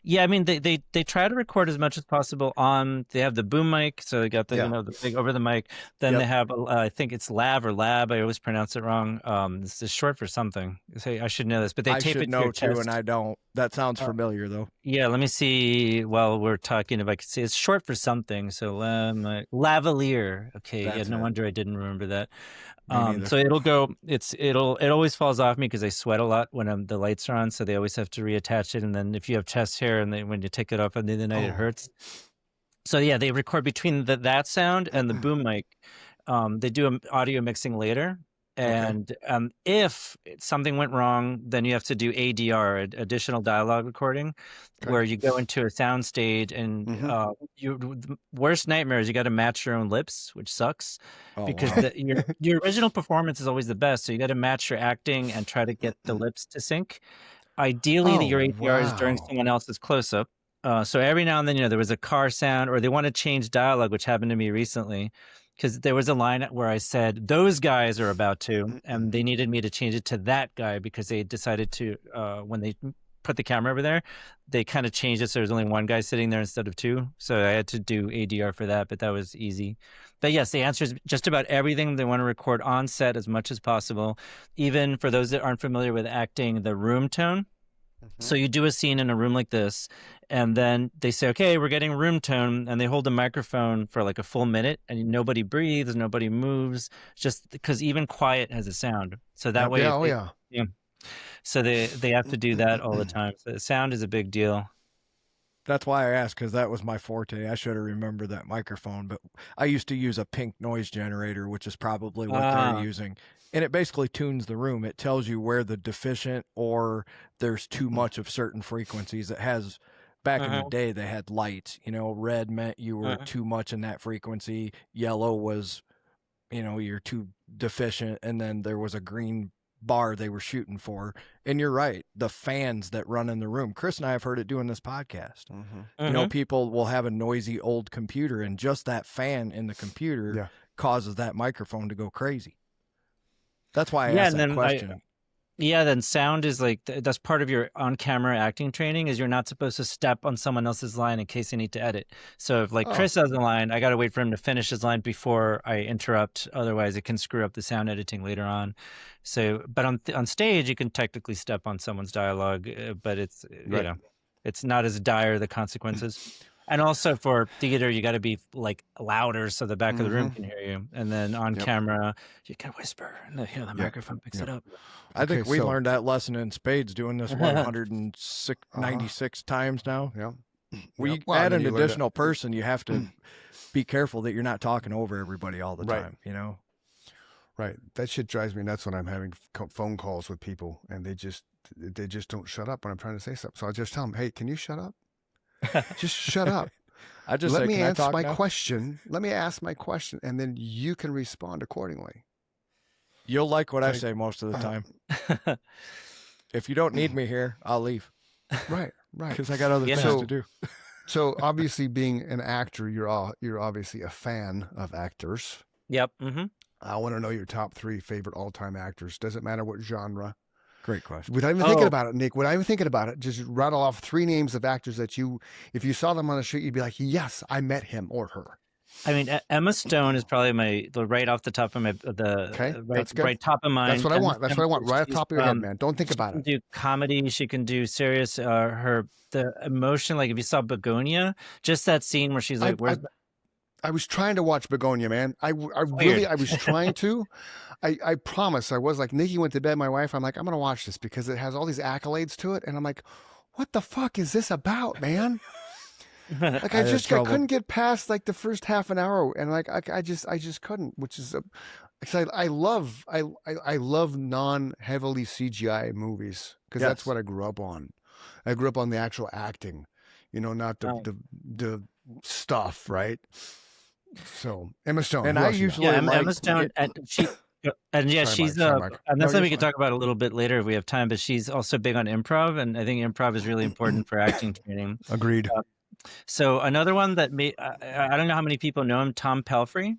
Yeah, I mean, they try to record as much as possible on. They have the boom mic, so they got the the big over the mic. Then they have I think it's lav or lab. I always pronounce it wrong. This is short for something. I should know this, but they tape it to your chest. And I don't. That sounds familiar though. Yeah, let me see. While we're talking, if I can see, it's short for something. So lavalier. Okay, no wonder I didn't remember that. So it'll go. It always falls off me because I sweat a lot when the lights are on. So they always have to reattach it. And then if you have chest hair, and when you take it off at the end of the night, it hurts. So yeah, they record between that sound and the boom mic. They do audio mixing later. And if something went wrong, then you have to do ADR, additional dialogue recording, where you go into a sound stage and the worst nightmare is you got to match your own lips, which sucks because your original performance is always the best. So you got to match your acting and try to get the lips to sync. Ideally, your ADR is during someone else's close-up. So every now and then, there was a car sound, or they want to change dialogue, which happened to me recently, because there was a line where I said, those guys are about to, and they needed me to change it to that guy because they decided to, when they put the camera over there, they kind of changed it so there's only one guy sitting there instead of two. So I had to do ADR for that, but that was easy. But yes, the answer is just about everything they want to record on set as much as possible. Even for those that aren't familiar with acting, the room tone. So you do a scene in a room like this, and then they say, okay, we're getting room tone, and they hold the microphone for like a full minute, and nobody breathes, nobody moves, just because even quiet has a sound. So that way, yeah. So they have to do that all the time. So sound is a big deal. That's why I asked, because that was my forte. I should have remembered that microphone, but I used to use a pink noise generator, which is probably what they're using. And it basically tunes the room. It tells you where the deficient or there's too much of certain frequencies. It has, back in the day, they had lights. Red meant you were too much in that frequency. Yellow was, you're too deficient. And then there was a green bar they were shooting for. And you're right, the fans that run in the room. Chris and I have heard it doing this podcast. People will have a noisy old computer, and just that fan in the computer causes that microphone to go crazy. That's why I asked that question. Then sound is like, that's part of your on-camera acting training, is you're not supposed to step on someone else's line in case they need to edit. So if Chris has a line, I got to wait for him to finish his line before I interrupt. Otherwise, it can screw up the sound editing later on. So, but on stage, you can technically step on someone's dialogue, but it's, it's not as dire, the consequences. And also for theater, you got to be louder so the back of the room can hear you. And then on camera, you can whisper, and the microphone picks it up. I think we learned that lesson in spades doing this 196 times now. Yeah. We add an additional person. You have to be careful that you're not talking over everybody all the time, Right. That shit drives me nuts when I'm having phone calls with people and they just don't shut up when I'm trying to say something. So I just tell them, hey, can you shut up? Just shut up. I just let me answer my question. Let me ask my question, and then you can respond accordingly. You'll like what I say most of the time. If you don't need me here, I'll leave. Right. Because I got other things to do. So obviously, being an actor, you're obviously a fan of actors. Yep. I want to know your top 3 favorite all-time actors. Doesn't matter what genre. Great question. Without even thinking about it, Nick, without even thinking about it, just rattle off 3 names of actors that if you saw them on the street, you'd be like, yes, I met him or her. I mean, Emma Stone is probably right off the top of that's good. right top of mind. That's what I want. That's what I want. Right off the top of your head, man. Don't think about it. She can do comedy. She can do serious. The emotion, like if you saw Begonia, just that scene where she's like, I was trying to watch Begonia, man. I was trying to. I promise. I was like, Nikki went to bed, my wife. I'm like, I'm going to watch this because it has all these accolades to it. And I'm like, what the fuck is this about, man? Like I couldn't get past the first half an hour. And I just couldn't, which is, I love non-heavily CGI movies because that's what I grew up on. I grew up on the actual acting, not the stuff, right? So Emma Stone, and I usually Emma Stone, she's and that's something we can talk about a little bit later if we have time. But she's also big on improv, and I think improv is really important for acting training. Agreed. So another one that I don't know how many people know him, Tom Pelphrey.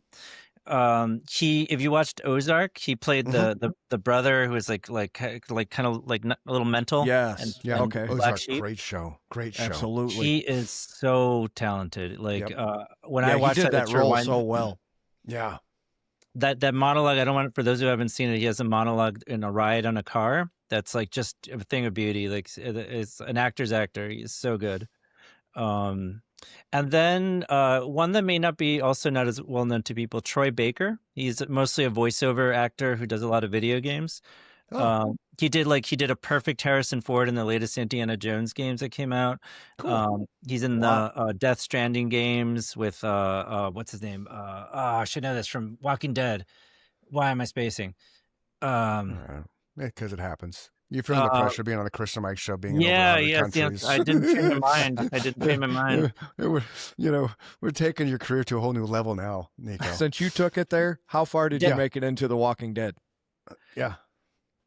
If you watched Ozark, he played the brother who was like kind of a little mental. Yes. Okay. Ozark, great show. Absolutely. He is so talented. When I watched that role so well. Yeah. That monologue, I don't want, for those who haven't seen it, he has a monologue in a ride on a car. That's just a thing of beauty. It's an actor's actor. He's so good. And then one that may not be also not as well known to people, Troy Baker. He's mostly a voiceover actor who does a lot of video games. He did a perfect Harrison Ford in the latest Indiana Jones games that came out. Cool. He's in the Death Stranding games with what's his name? I should know this, from Walking Dead. Why am I spacing? Because it happens. You feel the pressure being on the Chris and Mike show, being in over 100 countries. I didn't change my mind. We're taking your career to a whole new level now, Nico. Since you took it there, how far did you make it into The Walking Dead? Yeah.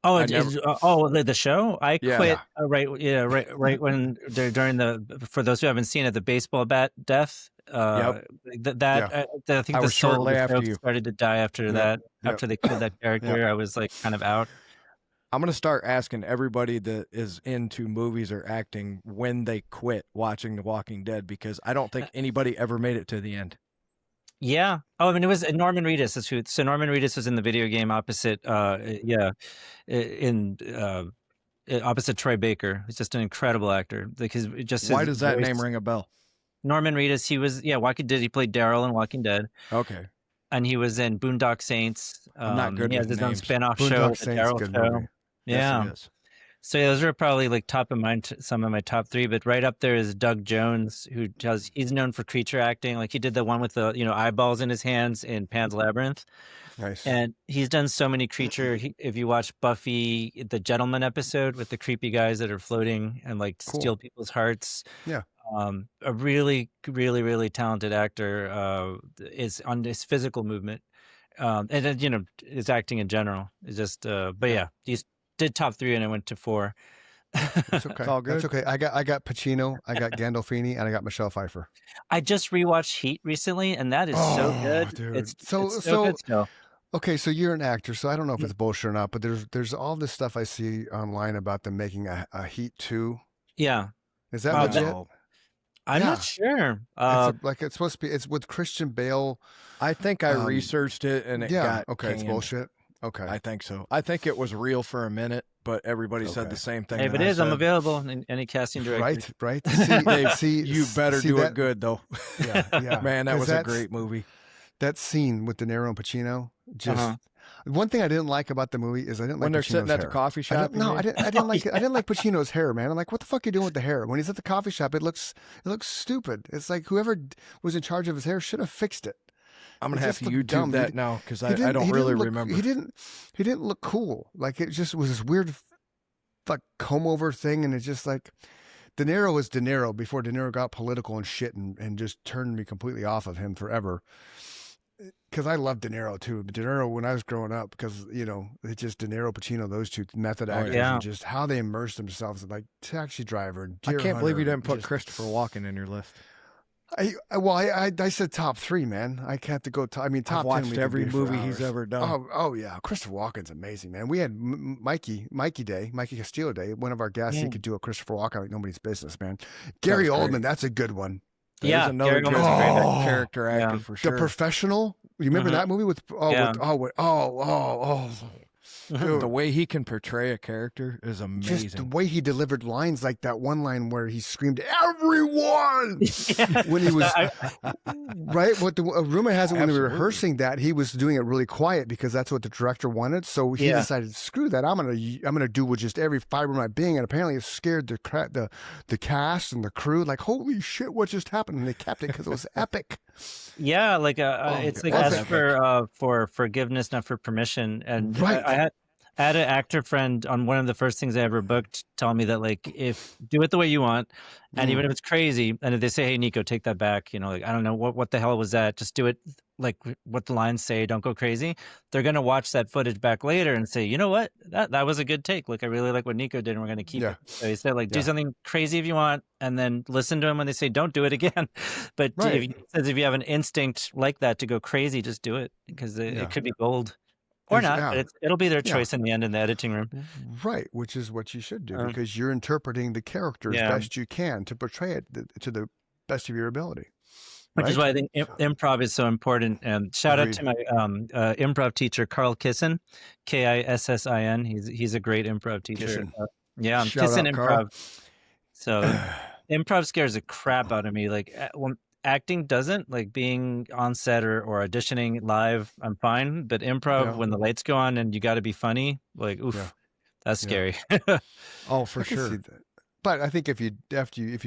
Oh, the show. I Yeah. quit right when during for those who haven't seen it, the baseball bat death. I think I the was soul shortly of the after show you. started to die after that. After they killed that character, I was like kind of out. I'm gonna start asking everybody that is into movies or acting when they quit watching The Walking Dead, because I don't think anybody ever made it to the end. Yeah. Oh, I mean, it was Norman Reedus. That's who. So Norman Reedus was in the video game opposite. Opposite Troy Baker. He's just an incredible actor. Because why does that name ring a bell? Norman Reedus. He was Walking Dead. He played Daryl in Walking Dead. Okay. And he was in Boondock Saints. I'm not good he with has his names. own spinoff Boondock show, Saints, the Daryl good show. movie. Yeah. Yes, it is. So those are probably like top of mind, some of my top 3. But right up there is Doug Jones, he's known for creature acting. Like he did the one with the eyeballs in his hands in Pan's Labyrinth. Nice. And he's done so many creature. If you watch Buffy, the Gentleman episode with the creepy guys that are floating and like steal people's hearts. Yeah. A really, really, really talented actor is on his physical movement. And then, his acting in general is just, but yeah, he's did top 3 and I went to 4. It's okay. It's all good. That's okay. I got Pacino, I got Gandolfini, and I got Michelle Pfeiffer. I just rewatched Heat recently, and that is so good. Dude. It's so good still. Okay, so you're an actor, so I don't know if it's bullshit or not, but there's all this stuff I see online about them making a Heat 2. Yeah. Is that legit? I'm not sure. It's supposed to be. It's with Christian Bale. I think I researched it and it got okay. It's canned. bullshit. Okay, I think so. I think it was real for a minute, but everybody said the same thing. Hey, if it is, I'm available in any casting director. Right. See, you better do it good though. Yeah. Man, that was a great movie. That scene with De Niro and Pacino, just one thing I didn't like about the movie is I didn't like when they're Pacino's sitting at hair. the coffee shop. I didn't like it. I didn't like Pacino's hair, man. I'm like, what the fuck are you doing with the hair? When he's at the coffee shop, it looks stupid. It's like whoever was in charge of his hair should have fixed it. I'm gonna have to YouTube that now because I don't really remember. He didn't look cool. Like it just was this weird, like comb over thing, and it's just like De Niro was De Niro before De Niro got political and shit, and just turned me completely off of him forever. Because I love De Niro too, but De Niro when I was growing up, because it's just De Niro, Pacino, those two method actors, and just how they immersed themselves in like Taxi Driver and Deer I can't believe you Hunter didn't put Christopher Walken in your list. I said top 3, man. I can't have to go. Top I've 10. watched every movie he's ever done. Oh yeah, Christopher Walken's amazing, man. We had Mikey Castillo Day. One of our guests, he could do a Christopher Walken like nobody's business, man. Gary Oldman, that's a good one. There's another good character actor for sure. The Professional. You remember that movie with Dude, the way he can portray a character is amazing. Just the way he delivered lines, like that one line where he screamed "everyone" when he was right. What the rumor has it when they were rehearsing that he was doing it really quiet because that's what the director wanted. So he decided, screw that. I'm gonna do with just every fiber of my being. And apparently it scared the cast and the crew. Like, holy shit, what just happened? And they kept it because it was epic. Yeah, like it's like ask for forgiveness, not for permission. And I had an actor friend on one of the first things I ever booked tell me that, like, if do it the way you want, and even if it's crazy, and if they say, "Hey, Nico, take that back," like, I don't know what the hell was that. Just do it like what the lines say. Don't go crazy. They're gonna watch that footage back later and say, "You know what? That was a good take. Like, I really like what Nico did, and we're gonna keep it." So he said, like, do something crazy if you want, and then listen to him when they say, "Don't do it again." But if you have an instinct like that to go crazy, just do it because it could be gold. Or not, but it'll be their choice in the end in the editing room. Right, which is what you should do because you're interpreting the character as best you can to portray it to the best of your ability. Which is why I think improv is so important. And shout out to my improv teacher, Carl Kissin, Kissin. He's a great improv teacher. Kissin Improv. Carl. So improv scares the crap out of me. Like when acting doesn't, like being on set or auditioning live, I'm fine. But improv, when the lights go on and you got to be funny, like, oof, that's scary. Oh, for sure. But I think if you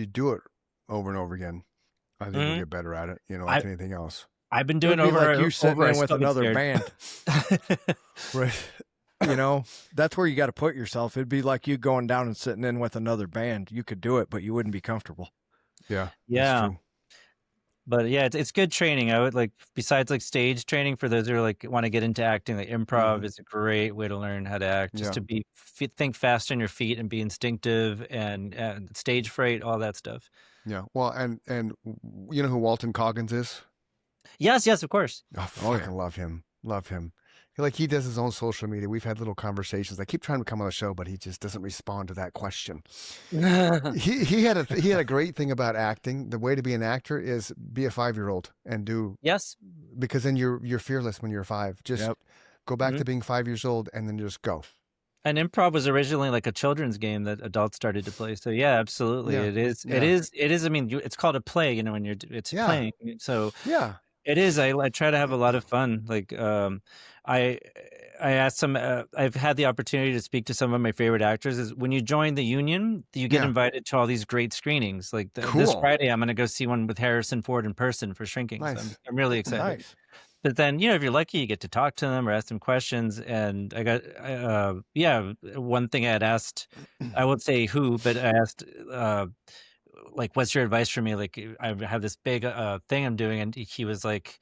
do it over and over again, I think you'll get better at it. Like anything else. I've been doing over like you sitting in with another band. Right. That's where you got to put yourself. It'd be like you going down and sitting in with another band. You could do it, but you wouldn't be comfortable. Yeah. Yeah. But yeah, it's good training. I would like, besides like stage training for those who are like want to get into acting, like improv is a great way to learn how to act, just to be think fast on your feet and be instinctive and stage fright, all that stuff. Yeah. Well, and you know who Walton Coggins is? Yes, of course. I fucking love him. Love him. He does his own social media. We've had little conversations. I keep trying to come on the show, but he just doesn't respond to that question. he had a great thing about acting. The way to be an actor is be a 5-year-old and do because then you're fearless when you're 5. Just go back to being 5 years old and then just go. And improv was originally like a children's game that adults started to play. So yeah, absolutely, it is. It is. I mean, it's called a play. You know, when it's playing. So it is. I try to have a lot of fun. Like I asked some. I've had the opportunity to speak to some of my favorite actors. Is when you join the union, you get invited to all these great screenings. Like this Friday, I'm going to go see one with Harrison Ford in person for Shrinking. Nice. So I'm really excited. Nice. But then, if you're lucky, you get to talk to them or ask them questions. And I got, one thing I had asked, I won't say who, but I asked, like, what's your advice for me? Like, I have this big thing I'm doing. And he was like,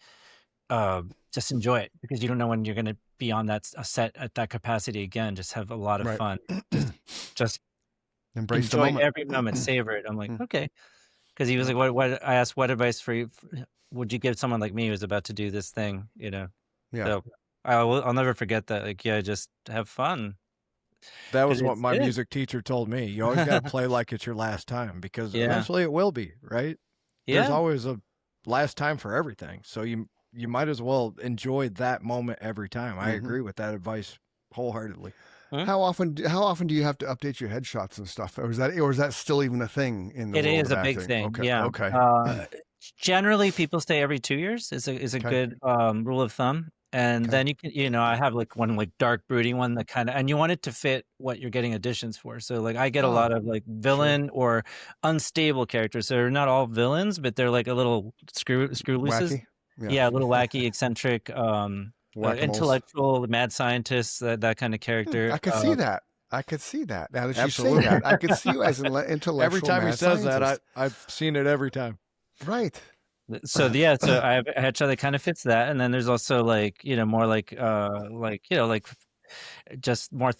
just enjoy it, because you don't know when you're going to be on that set at that capacity again. Just have a lot of fun. Just embrace enjoy the moment. Every moment, savor it. I'm like, okay. Because he was like, what? I asked, what advice would you give someone like me who's about to do this thing? Yeah. So I'll never forget that. Like, just have fun. That was what my music teacher told me. You always got to play like it's your last time, because eventually it will be, right? There's always a last time for everything. So you might as well enjoy that moment every time. I agree with that advice wholeheartedly. How often do you have to update your headshots and stuff, or is that still even a thing in the world? It is a big thing. Okay. Yeah. Okay. Generally, people stay every 2 years. Is a good rule of thumb. And then you can, I have like one like dark brooding one that and you want it to fit what you're getting auditions for. So like I get a lot of like villain or unstable characters. So they're not all villains, but they're like a little screw looses. Wacky. Yeah, a little wacky, eccentric, intellectual, mad scientist, that kind of character. I could see that. Now that you say that, I could see you as an intellectual. Every time he says scientist. that, I've seen it every time. Right. So so I have a headshot that kind of fits that, and then there's also like more like just more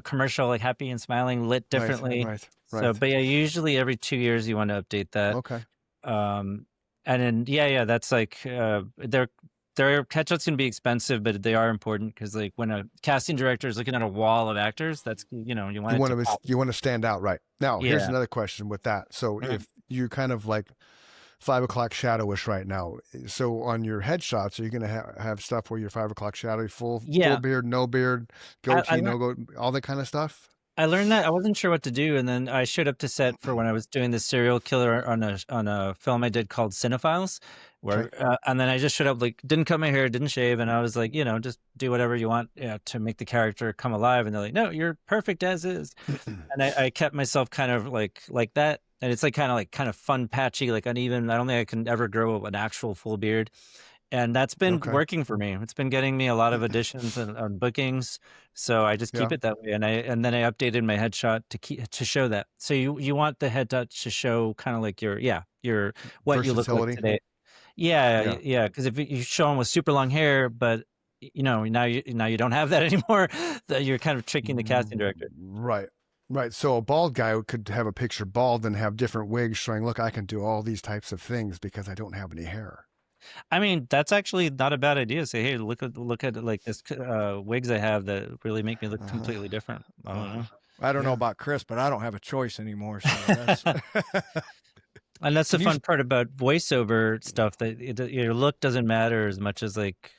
commercial, like happy and smiling, lit differently. Right. So, but usually every 2 years you want to update that. Okay. And then that's like their headshots can be expensive, but they are important, because like when a casting director is looking at a wall of actors, that's you want to stand out, right? Now here's another question with that. So if you're kind of like 5 o'clock shadowish right now, so on your headshots, are you going to have stuff where you're 5 o'clock shadowy, full beard, no beard, goatee, no goat, all that kind of stuff? I learned that. I wasn't sure what to do, and then I showed up to set for when I was doing this serial killer on a film I did called Cinephiles, where and then I just showed up, like didn't cut my hair, didn't shave, and I was like, just do whatever you want to make the character come alive. And they're like, no, you're perfect as is. And I kept myself kind of like that, and it's like kind of fun, patchy, like uneven. I don't think I can ever grow an actual full beard. And that's been working for me. It's been getting me a lot of auditions and bookings. So I just keep it that way. And then I updated my headshot to show that. So you want the headshot to show kind of like your what you look like today. Yeah. Because if you show them with super long hair, but now you don't have that anymore, that you're kind of tricking the casting director. Right. So a bald guy could have a picture bald and have different wigs showing, look, I can do all these types of things because I don't have any hair. I mean, that's actually not a bad idea. Say, hey, look at like this wigs I have that really make me look completely different. I don't know. I don't know about Chris, but I don't have a choice anymore. So that's... And that's the fun part about voiceover stuff, that your look doesn't matter as much as like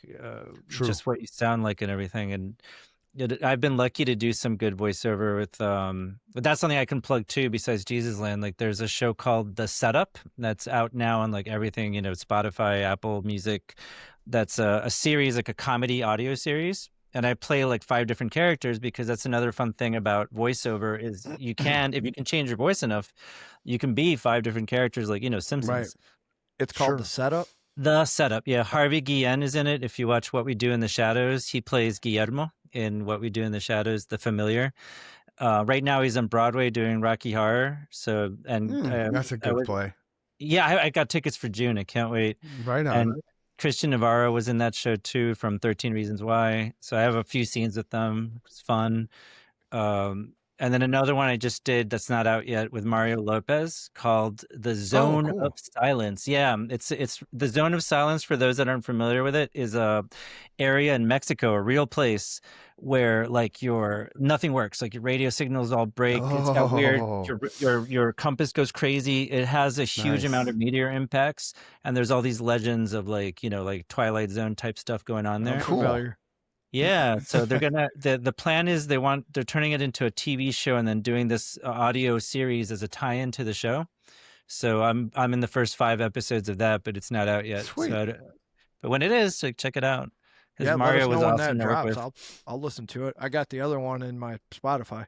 just what you sound like and everything. And I've been lucky to do some good voiceover with, but that's something I can plug too, besides Jesus Land. Like there's a show called The Setup that's out now on like everything, Spotify, Apple Music. That's a series, like a comedy audio series. And I play like 5 different characters, because that's another fun thing about voiceover is if you can change your voice enough, you can be 5 different characters, like, Simpsons. Right. It's called The Setup? The Setup, yeah. Harvey Guillen is in it. If you watch What We Do in the Shadows, he plays Guillermo in What We Do in the Shadows, the familiar. Right now he's on Broadway doing Rocky Horror. So, and that's a good play. Yeah, I got tickets for June. I can't wait. Right on. And Christian Navarro was in that show too from 13 Reasons Why. So I have a few scenes with them. It's fun. And then another one I just did that's not out yet with Mario Lopez called The Zone cool. of Silence. Yeah, it's The Zone of Silence, for those that aren't familiar with it, is a area in Mexico, a real place where like nothing works. Like your radio signals all break. It's got weird, your compass goes crazy. It has a huge amount of meteor impacts, and there's all these legends of like Twilight Zone type stuff going on there. Cool. Yeah, so they're gonna the plan is they're turning it into a TV show and then doing this audio series as a tie-in to the show. So I'm in the first 5 episodes of that, but it's not out yet. Sweet. So but when it is, like, check it out. Yeah, Mario was when awesome that to work drops. with. I'll listen to it. I got the other one in my Spotify.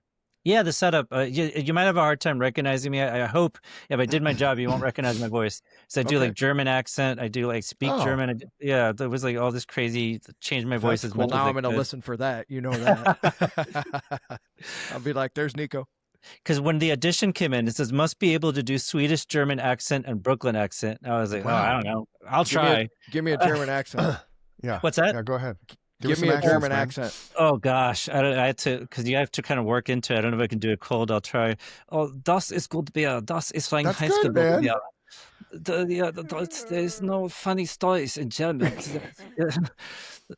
Yeah, the setup. You might have a hard time recognizing me. I hope if I did my job, you won't recognize my voice. So I do like German accent. I do like speak German. There was like all this crazy change my voice as much. Now I'm going to listen for that. You know that. I'll be like, there's Neko. Because when the audition came in, it says must be able to do Swedish, German accent, and Brooklyn accent. I was like, I don't know. I'll try. Give me a German accent. Yeah. What's that? Yeah, go ahead. Give me a German accent. Oh gosh, I had to, because you have to kind of work into it. I don't know if I can do it cold. I'll try. Oh, das ist gut Bier. Das ist ein good, man. There's no funny stories in German.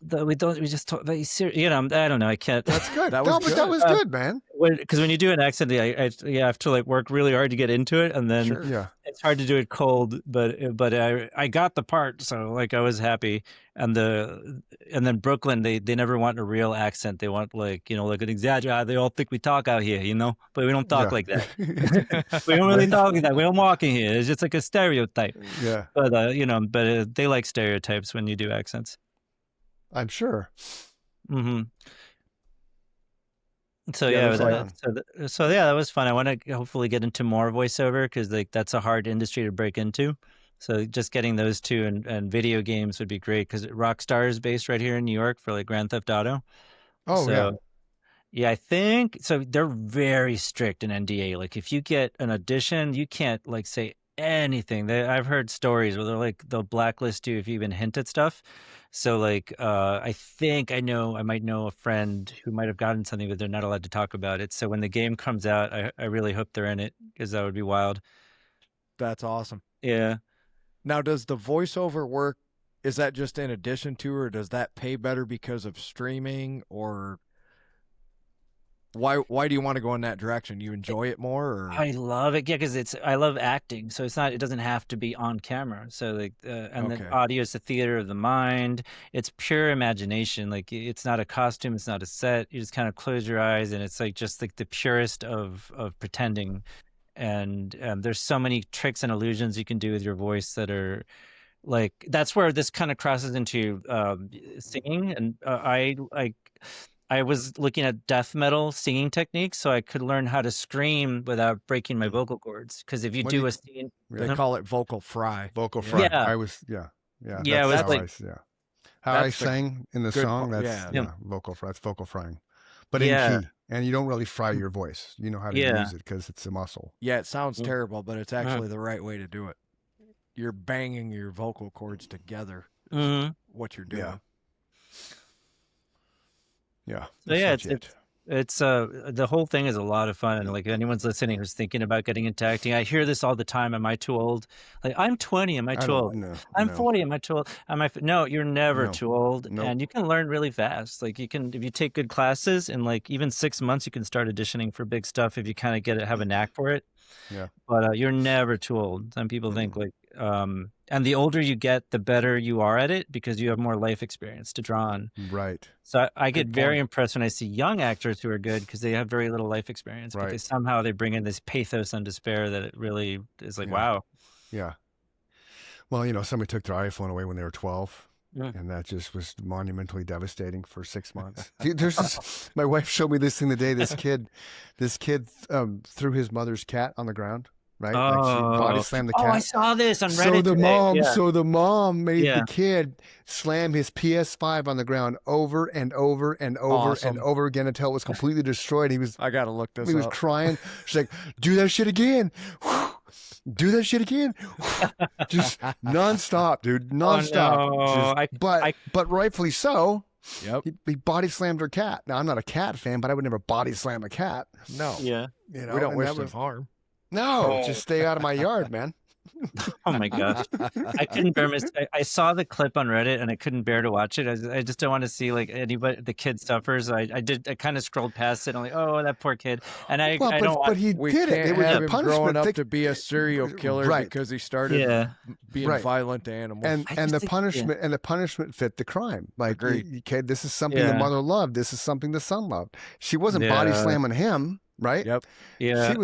We just talk very serious. I don't know. I can't. That's good. That was good, man. Because when you do an accent, I have to like work really hard to get into it, and then it's hard to do it cold. But I got the part, so like I was happy. And then Brooklyn, they never want a real accent. They want like like an exaggerated. They all think we talk out here, but we don't talk like that. We don't really talk like that. We don't walk in here. It's just like a stereotype. Yeah. But they like stereotypes when you do accents. I'm sure. Mm-hmm. So that was fun. I want to hopefully get into more voiceover because like that's a hard industry to break into. So just getting those two and video games would be great because Rockstar is based right here in New York for like Grand Theft Auto. Yeah, I think so. They're very strict in NDA. Like if you get an audition, you can't like say anything. I've heard stories where they'll blacklist you if you even hint at stuff. So like I think I might know a friend who might have gotten something, but they're not allowed to talk about it. So when the game comes out, I really hope they're in it because that would be wild. That's awesome. Yeah. Now, does the voiceover work? Is that just in addition to, or does that pay better because of streaming, or why do you want to go in that direction? You enjoy it more? Or? I love it. Yeah, because I love acting, so it doesn't have to be on camera. So like, and then audio is the theater of the mind. It's pure imagination. Like it's not a costume, it's not a set. You just kind of close your eyes, and it's like just like the purest of pretending. And there's so many tricks and illusions you can do with your voice that are like that's where this kind of crosses into singing. And I was looking at death metal singing techniques so I could learn how to scream without breaking my vocal cords. Because if you do a scene, they call it vocal fry. Vocal fry. Yeah. I was Yeah, that's it was how I sang in the song. That's vocal fry. It's vocal frying, but in key. And you don't really fry your voice. You know how to use it because it's a muscle. Yeah, it sounds terrible, but it's actually the right way to do it. You're banging your vocal cords together. What you're doing. Yeah. So it's the whole thing is a lot of fun. And like anyone's listening who's thinking about getting into acting, I hear this all the time. Am I too old? Like I'm 20. Am I too old? I'm 40. Am I too old? No, you're never too old. And you can learn really fast. Like you can, if you take good classes in like even 6 months, you can start auditioning for big stuff if you kind of have a knack for it. Yeah. But you're never too old. Some people think like, and the older you get, the better you are at it because you have more life experience to draw on. Right. So I get very impressed when I see young actors who are good because they have very little life experience, but they bring in this pathos and despair that it really is like, wow. Yeah. Well, somebody took their iPhone away when they were 12. And that just was monumentally devastating for 6 months. There's my wife showed me this thing the day. This kid threw his mother's cat on the ground. Right? Oh. Like she body slammed the cat. Oh, I saw this on Reddit. So the mom made the kid slam his PS5 on the ground over and over and over and over again until it was completely destroyed. I gotta look this up. He was crying. She's like, "Do that shit again." Do that shit again. Just nonstop, dude. Nonstop. Oh, no. But rightfully so. Yep. He body slammed her cat. Now, I'm not a cat fan, but I would never body slam a cat. No. Yeah. You know, We don't and wish that them was- harm. No, just stay out of my yard, man. Oh my gosh, I couldn't bear I saw the clip on Reddit and I couldn't bear to watch it. I just don't want to see like anybody, the kid suffers. I kind of scrolled past it and I'm like, oh, that poor kid. And I don't. But he We did it. can't It was have a him punishment. growing up Think- to be a serial killer Right. because he started being Right. violent to animals. And I just the think- punishment and the punishment fit the crime. Like, Agreed. okay, this is something the Yeah. mother loved. This is something the son loved. She wasn't Yeah. body slamming him, right? Yep. Yeah.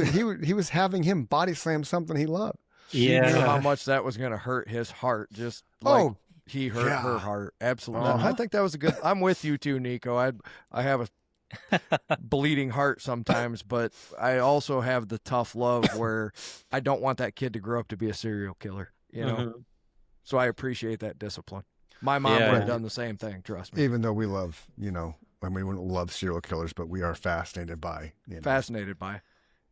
He was having him body slam something he loved. She knew Yeah. how much that was going to hurt his heart, just like Oh, he hurt yeah. her heart. Absolutely. Uh-huh. I think that was a good. I'm with you too, Nico. I have a bleeding heart sometimes, but I also have the tough love where I don't want that kid to grow up to be a serial killer. You know, Mhm. so I appreciate that discipline. My mom Yeah. would have done the same thing. Trust me. Even though we love, I mean, we don't love serial killers, but we are fascinated by, Fascinated by.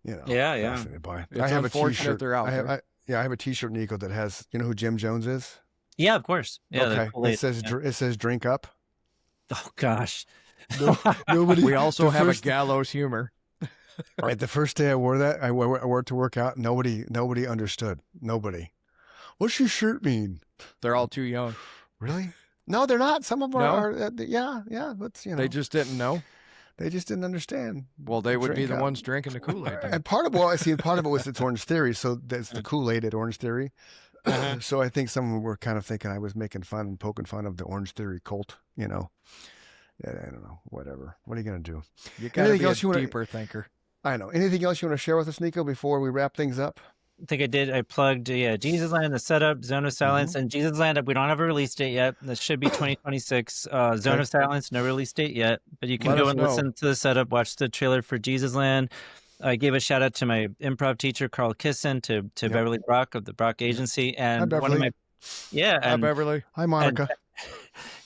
Yeah. fascinated by. It's I have a unfortunate T-shirt. they're out I there. have a T-shirt, Nico, that has. You know who Jim Jones is? Yeah, of course. Yeah. the Okay. Kool-Aid, It says yeah. it says drink up. Oh gosh. Nobody. We also the have first- a gallows humor. Right, the first day I wore that, I wore it to work out. Nobody understood. Nobody. What's your shirt mean? They're all too young. Really? No, they're not. Some of them No? are. Yeah. But They just didn't know. they just didn't understand. Well, they would be Drink the up. ones drinking the Kool-Aid. then. And part of it was its Orange Theory. So that's the Kool-Aid at Orange Theory. So I think some of them were kind of thinking I was making fun and poking fun of the Orange Theory cult. I don't know. Whatever. What are you gonna do? You gotta Anything be else a you wanna- deeper thinker. I know. Anything else you want to share with us, Nico, before we wrap things up? I think I did. I plugged Jesus Land, the setup, Zone of Silence, and Jesus Land. We don't have a release date yet. This should be 2026. Zone of Silence, no release date yet, but you can Let go us and know. listen to the setup. Watch the trailer for Jesus Land. I gave a shout out to my improv teacher Carl Kissen, to Beverly Brock of the Brock Agency, and one of Beverly. my Hi, and Beverly. Hi, Monica.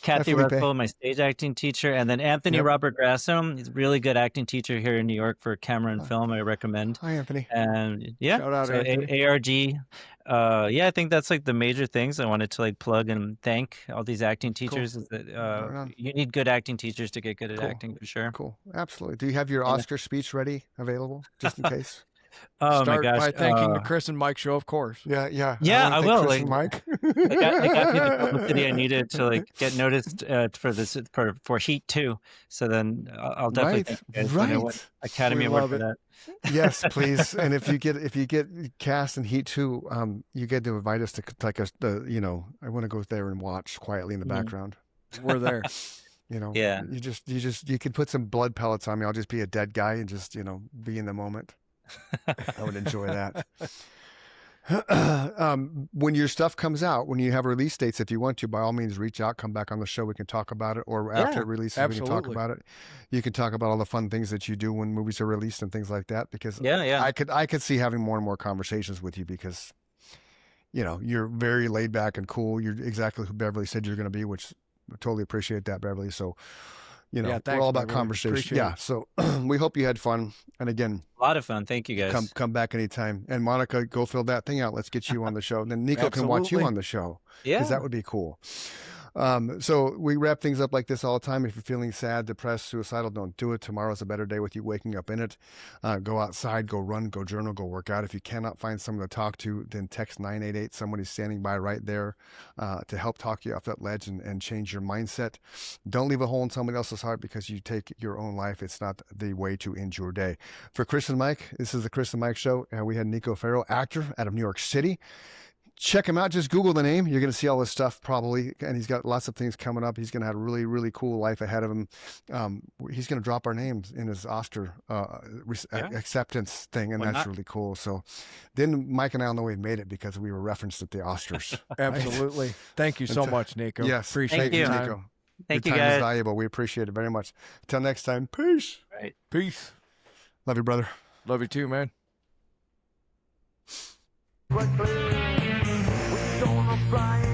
Kathy Felipe. Russell, my stage acting teacher, and then Anthony Yep. Robert Grasso. He's a really good acting teacher here in New York for camera and film. I recommend. Hi, Anthony. And yeah, Shout out, so Anthony. ARG. I think that's like the major things I wanted to like plug and thank all these acting teachers. Is that Right on. you need good acting teachers to get good at Cool. acting for sure. Cool. Absolutely. Do you have your Oscar speech ready, available, just in case? Oh Start my gosh! by thanking the Chris and Mike show, of course. Yeah. Yeah, wanna I thank will, Chris and like- Mike. They got me the publicity I needed to like get noticed for this for Heat 2. So then I'll definitely Right, thank you guys. I know what right. Academy We Award love for it. that. Yes, please. And if you get cast in Heat 2, you get to invite us to like I want to go there and watch quietly in the Mhm. background. We're there. Yeah. You could put some blood pellets on me. I'll just be a dead guy and just be in the moment. I would enjoy that. When your stuff comes out, when you have release dates, if you want to, by all means, reach out, come back on the show. We can talk about it, or after Yeah, it releases, we can talk absolutely. about it. You can talk about all the fun things that you do when movies are released and things like that. Because Yeah. I could see having more and more conversations with you because, you're very laid back and cool. You're exactly who Beverly said you're going to be, which I totally appreciate that, Beverly. So, Yeah, we're thanks, all about Beverly. conversation. Appreciate Yeah. it. So we hope you had fun. And again, A lot of fun. Thank you guys. come back anytime. And Monica, go fill that thing out. Let's get you on the show. And then Nico can watch you Absolutely. on the show Yeah. because that would be cool. So we wrap things up like this all the time. If you're feeling sad, depressed, suicidal, don't do it. Tomorrow's a better day with you waking up in it. Go outside, go run, go journal, go work out. If you cannot find someone to talk to, then text 988. Somebody's standing by right there to help talk you off that ledge and change your mindset. Don't leave a hole in somebody else's heart because you take your own life. It's not the way to end your day. For Chris and Mike, this is the Chris and Mike Show. We had Neko Ferro, actor out of New York City. Check him out. Just Google the name. You're going to see all this stuff probably. And he's got lots of things coming up. He's going to have a really, really cool life ahead of him. He's going to drop our names in his Oscar acceptance thing. And Why that's not? really cool. So then Mike and I know we made it because we were referenced at the Oscars. Absolutely. Thank you so much, Nico. Yes. Appreciate Thank your you. time. Nico. Thank Your you time is guys. valuable. We appreciate it very much. Until next time. Peace. Right. Peace. Love you, brother. Love you too, man. We gonna find